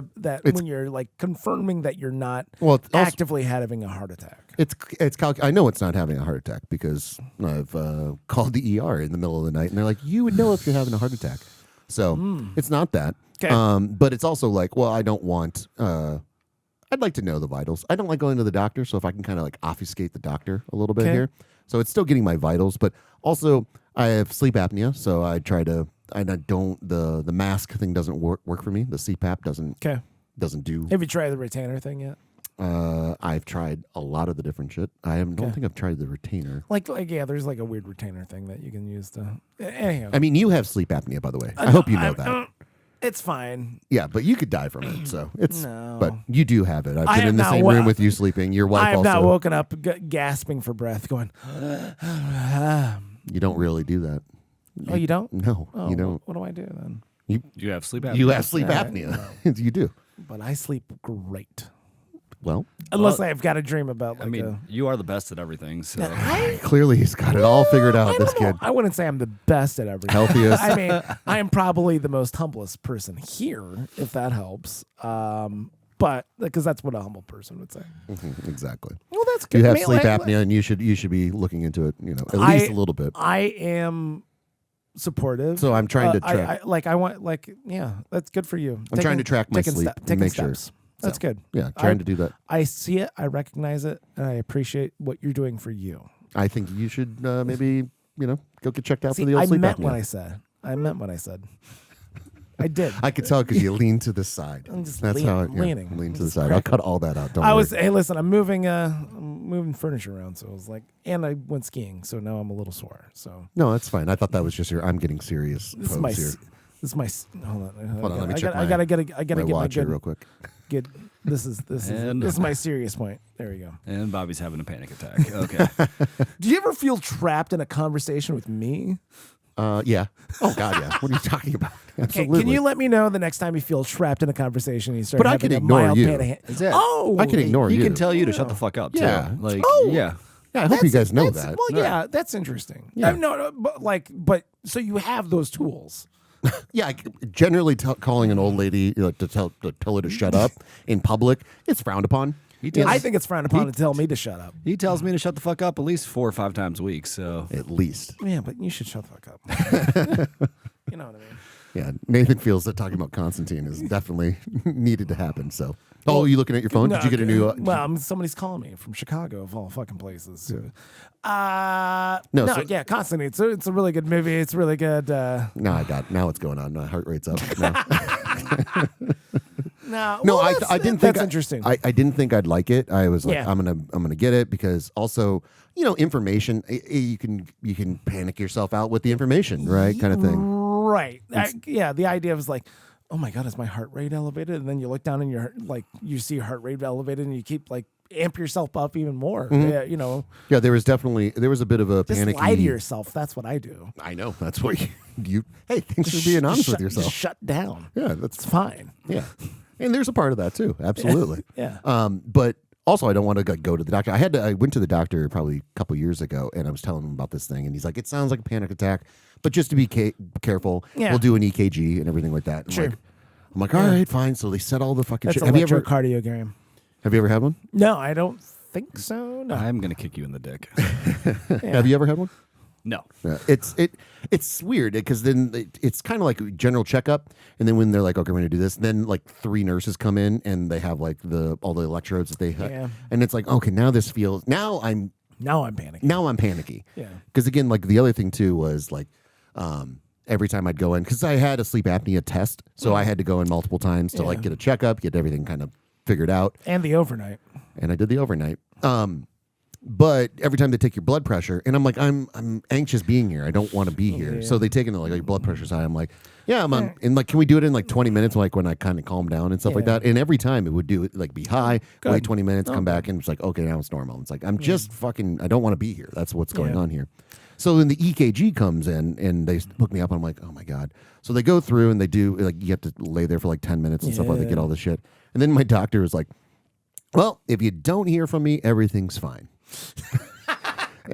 when you're like confirming that you're not actively having a heart attack? I know it's not having a heart attack because I've called the ER in the middle of the night and they're like, you would know if you're having a heart attack. So it's not that. Okay. But it's also like, well, I don't want I'd like to know the vitals. I don't like going to the doctor, so if I can kind of like obfuscate the doctor a little bit here. So it's still getting my vitals, but also I have sleep apnea, so I try to. I don't. The mask thing doesn't work for me. The CPAP doesn't do. Have you tried the retainer thing yet? I've tried a lot of the different shit. Don't think I've tried the retainer. Like yeah, there's like a weird retainer thing that you can use to. Anyhow, I mean, you have sleep apnea, by the way. I hope you know that. It's fine. Yeah, but you could die from it. So it's. No. But you do have it. I've been in the same room with you sleeping. Your wife I have also. not woken up gasping for breath, going. You don't really do that. Oh, you don't? No, Oh, you don't. What do I do then? You have sleep apnea. You have sleep apnea. You do. But I sleep great. Well, unless I've got a dream about. Like, I mean, you are the best at everything. So clearly he's got it all figured out. This kid. I wouldn't say I'm the best at everything. Healthiest. I mean, I am probably the most humblest person here, if that helps. But because that's what a humble person would say. Mm-hmm, exactly. Well, that's good. You have sleep apnea, and you should be looking into it. At least a little bit. I am supportive. So I'm trying to track. That's good for you. I'm trying to track my sleep and make steps. sure. That's good. Yeah, trying to do that. I see it. I recognize it, and I appreciate what you're doing for you. I think you should maybe go get checked out for the old sleep apnea. I meant what I said. I did. I could tell because you lean to the side. I'm just leaning. Lean to the side. I'll cut all that out. Don't worry. Hey, listen. I'm moving furniture around, so I was like, and I went skiing, so now I'm a little sore. So no, that's fine. I thought that was just I'm getting serious. This is my. Hold on. Let me check. I gotta get my my watch good, real quick. Good. This is my serious point. There we go. And Bobby's having a panic attack. Okay. Do you ever feel trapped in a conversation with me? Yeah. Oh God, yeah. What are you talking about? Absolutely. Okay, can you let me know the next time you feel trapped in a conversation and you start having a ignore mild you. panic? Oh, I can ignore you. He can tell you to shut the fuck up. Yeah. Too. Like. Oh. Yeah. Yeah. I hope you guys know that. Well, yeah, that's interesting. Yeah. No, but so you have those tools. Yeah, generally calling an old lady to tell her to shut up in public, it's frowned upon. I think it's frowned upon to tell me to shut up. He tells me to shut the fuck up at least 4 or 5 times a week. So at least. Yeah, but you should shut the fuck up. You know what I mean? Yeah, Nathan feels that talking about Constantine is definitely needed to happen. So, are you looking at your phone? Did you get a new? Somebody's calling me from Chicago of all fucking places. Yeah. Constantine. It's a really good movie. It's really good. No, now what's going on? My heart rate's up. No, I didn't think that's interesting. I didn't think I'd like it. I was like, I'm gonna get it because also, information. You can panic yourself out with the information, right? Kind of thing. Right. The idea was like, oh my God, is my heart rate elevated? And then you look down and you see your heart rate elevated and you keep amp yourself up even more. Mm-hmm. Yeah, there was a bit of a just panicky. Lie to yourself. That's what I do. I know. That's what you hey, thanks for being honest with yourself. Just shut down. Yeah, that's fine. Yeah. And there's a part of that too. Absolutely. Yeah. But also I don't want to go to the doctor. I went to the doctor probably a couple years ago and I was telling him about this thing and he's like, it sounds like a panic attack, but just to be careful, we'll do an EKG and everything like that. Sure. I'm like, all right, fine. So they set all the fucking That's shit. Have you ever electrocardiogram? Have you ever had one? No, I don't think so. No. I'm gonna kick you in the dick. Have you ever had one? No. Yeah, it's weird because then it's kind of like a general checkup, and then when they're like, okay, we're gonna do this, then like 3 nurses come in and they have like all the electrodes that they have, and it's like, okay, now I'm panicking. Now I'm panicky. Yeah. Because again, like the other thing too was like, every time I'd go in, because I had a sleep apnea test, so I had to go in multiple times to like get a checkup, get everything kind of figured out, and the overnight. And I did the overnight. But every time they take your blood pressure, and I'm like, I'm anxious being here. I don't want to be here. So they take it like your blood pressure's high. I'm like, yeah, I'm on. And like, can we do it in like 20 minutes? Like when I kind of calm down and stuff like that. And every time it would do it like be high, wait 20 minutes, come back, and it's like, okay, now it's normal. It's like I'm just fucking. I don't want to be here. That's what's going on here. So then the EKG comes in and they hook me up. And I'm like, oh my God. So they go through and they do like you have to lay there for like 10 minutes and stuff like that. They get all this shit. And then my doctor was like, well, if you don't hear from me, everything's fine.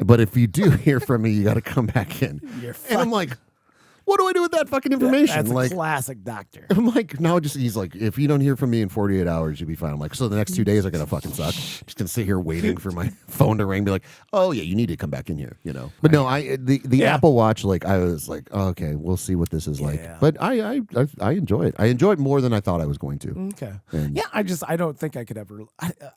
But if you do hear from me, you got to come back in. And I'm like, what do I do with that fucking information? That's like a classic doctor. I'm like, now he's like, if you don't hear from me in 48 hours, you'll be fine. I'm like, so the next 2 days are gonna fucking suck. Just gonna sit here waiting for my phone to ring, be like, oh yeah, you need to come back in here, you know. But no, the Apple Watch, like I was like, oh, okay, we'll see what this is like. But I enjoy it. I enjoy it more than I thought I was going to. Okay. And Yeah, I don't think I could ever.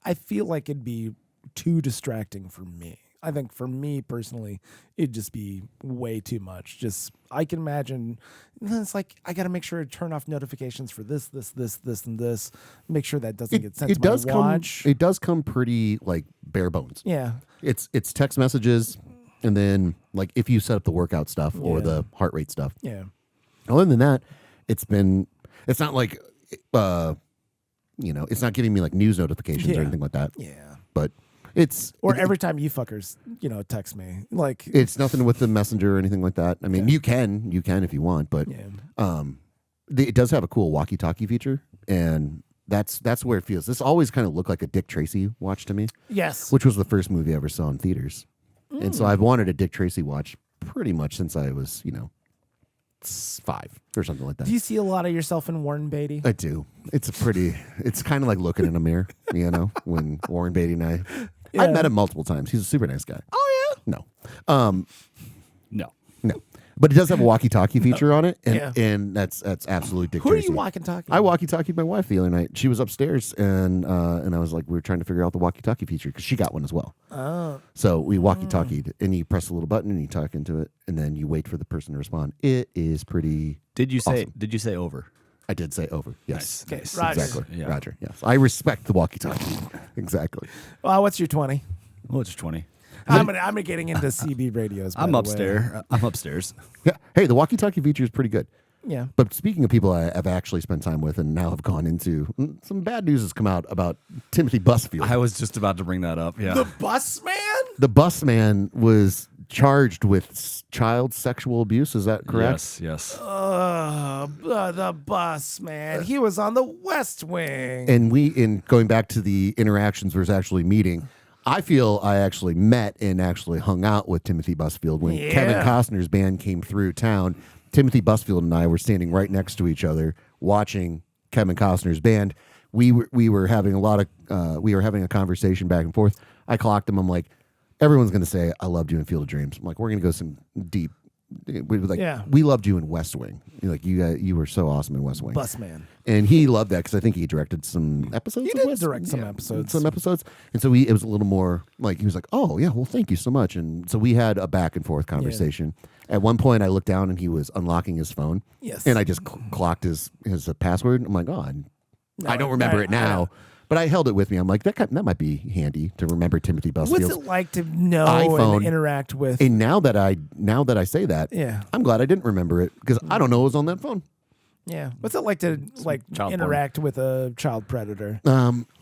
I feel like it'd be too distracting for me. I think for me personally, it'd just be way too much. Just I can imagine. It's like I got to make sure to turn off notifications for this, and this. Make sure that doesn't get sent to my watch. It does come pretty like bare bones. Yeah. It's text messages, and then like if you set up the workout stuff or the heart rate stuff. Yeah. Other than that, it's not like it's not giving me like news notifications or anything like that. Yeah. But every time you fuckers, text me. Like it's nothing with the messenger or anything like that. I mean, you can if you want, but it does have a cool walkie-talkie feature, and that's where it feels. This always kind of looked like a Dick Tracy watch to me. Yes. Which was the first movie I ever saw in theaters. And so I've wanted a Dick Tracy watch pretty much since I was, 5 or something like that. Do you see a lot of yourself in Warren Beatty? I do. It's kind of like looking in a mirror, when Warren Beatty and I met him multiple times. He's a super nice guy. Oh, yeah? No. No. But it does have a walkie-talkie feature on it, and that's absolutely Dick Who Tracy. are you walkie-talking? I walkie-talkied my wife the other night. She was upstairs, and I was like, we were trying to figure out the walkie-talkie feature because she got one as well. Oh. So we walkie-talkied, and you press a little button, and you talk into it, and then you wait for the person to respond. It is pretty. Did you say over? I did say over. Yes. Nice. Okay. Roger. Exactly. Yeah. Roger. Yes. I respect the walkie-talkie. Exactly. Well, what's your 20? Well, it's 20. I'm getting into CB radios. I'm upstairs. Yeah. Hey, the walkie-talkie feature is pretty good. Yeah. But speaking of people I've actually spent time with and now have gone into, some bad news has come out about Timothy Busfield. I was just about to bring that up. Yeah. The bus man? The bus man was charged with child sexual abuse. Is that correct? Yes. The bus man. He was on the West Wing. And in going back to the interactions versus actually meeting, I feel I actually met and actually hung out with Timothy Busfield when Kevin Costner's band came through town. Timothy Busfield and I were standing right next to each other watching Kevin Costner's band. We were having a conversation back and forth. I clocked him. I'm like, everyone's going to say I loved you in Field of Dreams. I'm like, we're going to go some deep. We loved you in West Wing. You were so awesome in West Wing. Bus man. And he loved that because I think he directed some episodes. He did direct some episodes. And so it was a little more like, he was like, oh yeah, well thank you so much. And so we had a back and forth conversation. At one point I looked down and he was unlocking his phone. Yes. And I just clocked his password. I'm like, oh, I don't remember it now. But I held it with me. I'm like, that might be handy to remember Timothy Busfield's What's it like to know iPhone and interact with? And now that I say that, I'm glad I didn't remember it because I don't know what was on that phone. Yeah. What's it like to interact with a child predator?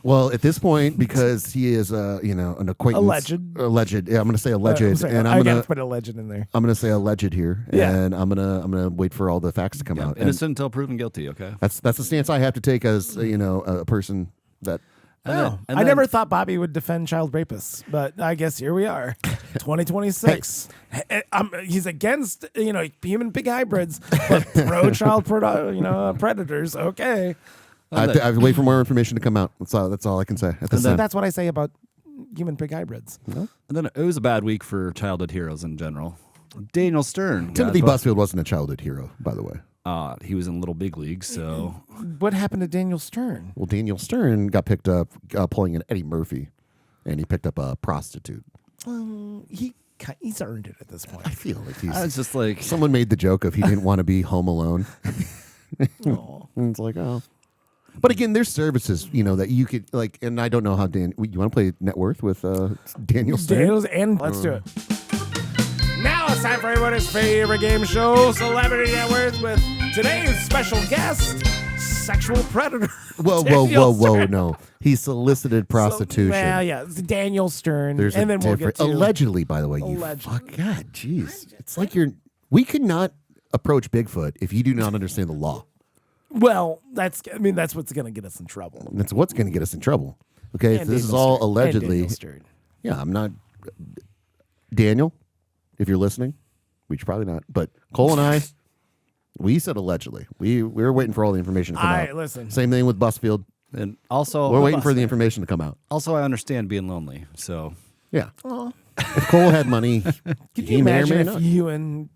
Well, at this point, because he is an acquaintance, alleged. Yeah, I'm going to say alleged, and I'm going to put alleged in there. I'm going to say alleged here, and I'm going to wait for all the facts to come out. Innocent until proven guilty. Okay, that's the stance I have to take as a person that. I never thought Bobby would defend child rapists, but I guess here we are, 2026. He's against human pig hybrids, but pro child predators. Okay, I wait for more information to come out. That's all I can say. That's what I say about human pig hybrids. And then it was a bad week for childhood heroes in general. Daniel Stern. Timothy Busfield wasn't a childhood hero, by the way. He was in Little Big Leagues, so... What happened to Daniel Stern? Well, Daniel Stern got picked up pulling an Eddie Murphy, and he picked up a prostitute. He's earned it at this point. I feel like it's just like... Someone made the joke of he didn't want to be home alone. And it's like, oh... But again, there's services, that you could, and I don't know how you want to play Net Worth with Daniel Stern? Let's do it. Now it's time for everybody's favorite game show, Celebrity Net Worth, with today's special guest, sexual predator. Whoa, no. He solicited prostitution. It's Daniel Stern. There's and then we'll get to... Allegedly, by the way. Allegedly. God, jeez. It's like we could not approach Bigfoot if you do not understand the law. Well, that's what's going to get us in trouble. That's what's going to get us in trouble. Okay, if this is all allegedly. Yeah, I'm not... Daniel, if you're listening, which you're probably not, but Cole and I, We said allegedly. We were waiting for all the information to come out. Listen. Same thing with Busfield. And also, We're waiting for the information to come out. Also, I understand being lonely. So, Yeah. If Cole had money, Could he you may or imagine may if not. you and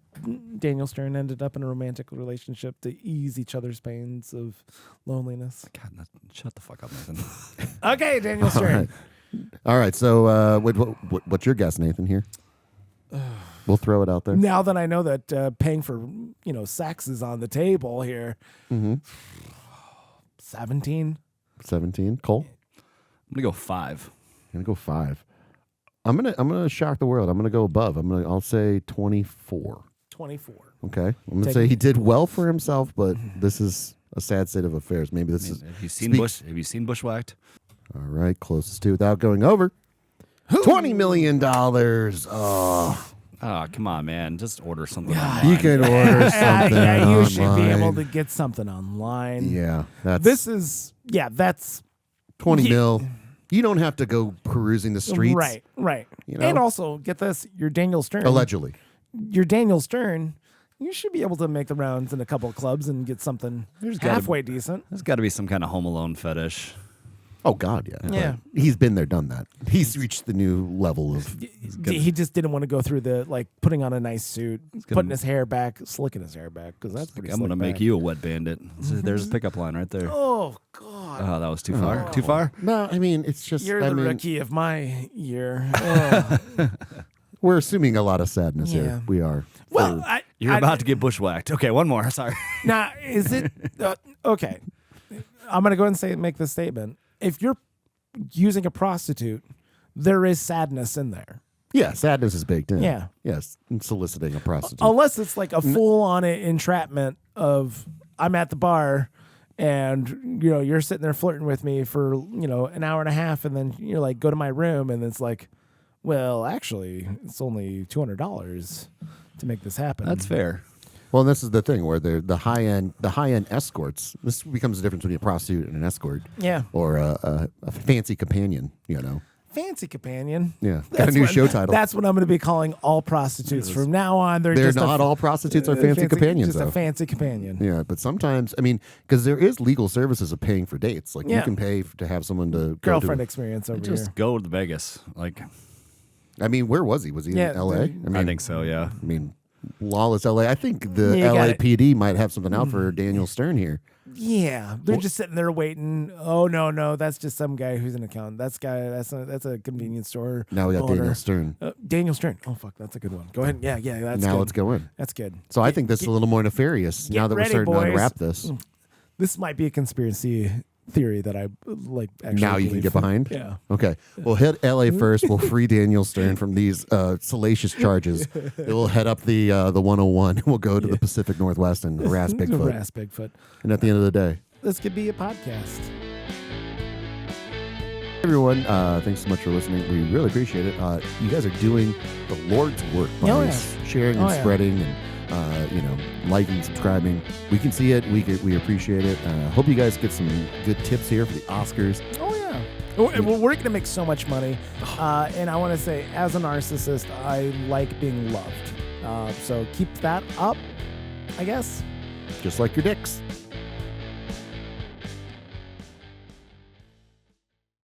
Daniel Stern ended up in a romantic relationship to ease each other's pains of loneliness? God, shut the fuck up, Nathan. Okay, Daniel Stern. All right. So, what's your guess, Nathan? Here, we'll throw it out there. Now that I know that paying for sex is on the table here, 17. 17. Cole, I'm gonna go 5. I'm gonna go 5. I'm gonna shock the world. I'm gonna go above. I'll say 24. 24. Okay. I'm gonna say he did well for himself, but this is a sad state of affairs. Maybe this is. Have you seen Bushwhacked? All right, closest to without going over. $20 million. Oh, Ah, come on, man. Just order something. you can order something. Yeah, you online. should be able to get something online. Yeah, that's That's 20 mil. You don't have to go perusing the streets. Right. You know? And also, get this, you're Daniel Stern. Allegedly. You're Daniel Stern. You should be able to make the rounds in a couple of clubs and get something halfway decent. There's got to be some kind of Home Alone fetish. Oh, God, yeah. Yeah. But he's been there, done that. He's reached the new level of... He just didn't want to go through the, putting on a nice suit, putting his hair back, slicking his hair back, because that's pretty I'm going to make you a wet bandit. There's a pickup line right there. Oh, God. Oh, that was too far. Too far? No, I mean, it's just... You're the rookie of my year. Oh. We're assuming a lot of sadness here. We are. Well, You're about to get bushwhacked. Okay, one more. Sorry. Now, is it... okay. I'm going to go ahead and make this statement. If you're using a prostitute, there is sadness in there. Yeah, sadness is baked in. Yeah. Yes, and soliciting a prostitute. Unless it's like a full-on entrapment of I'm at the bar and you're sitting there flirting with me for an hour and a half, and then you're like, go to my room, and it's like, well, actually, it's only $200 to make this happen. That's fair. Well, this is the thing where the high end escorts. This becomes the difference between a prostitute and an escort. Yeah. Or a fancy companion. Fancy companion. Yeah. Got a new show title. That's what I'm going to be calling all prostitutes from now on. They're just not all prostitutes are fancy companions. Just though. a fancy companion. Yeah, but sometimes because there is legal services of paying for dates. Like you can pay to have someone to girlfriend experience over just here. go to Vegas. I mean, where was he? Was he in L.A.? I think so. Yeah. I mean, lawless L.A. I think the LAPD might have something out for Daniel Stern here. Yeah, they're just sitting there waiting. Oh no, that's just some guy who's an accountant. That's a convenience store. Now we got owner. Daniel Stern. Daniel Stern. Oh fuck, that's a good one. Go ahead. Yeah, that's now good. let's go in. That's good. So I think this is a little more nefarious now that we're starting to unwrap this. This might be a conspiracy theory that I like. Actually, now you can get behind. Yeah. Okay. We'll hit LA first. We'll free Daniel Stern from these salacious charges. We'll head up the 101. We'll go to the Pacific Northwest and harass Bigfoot. And at the end of the day, this could be a podcast. Everyone, thanks so much for listening. We really appreciate it. You guys are doing the Lord's work by sharing and spreading and liking, subscribing. We can see it. We appreciate it. Hope you guys get some good tips here for the Oscars. Oh yeah. Well, we're gonna make so much money, and I want to say, as a narcissist, I like being loved. So keep that up, I guess. Just like your dicks.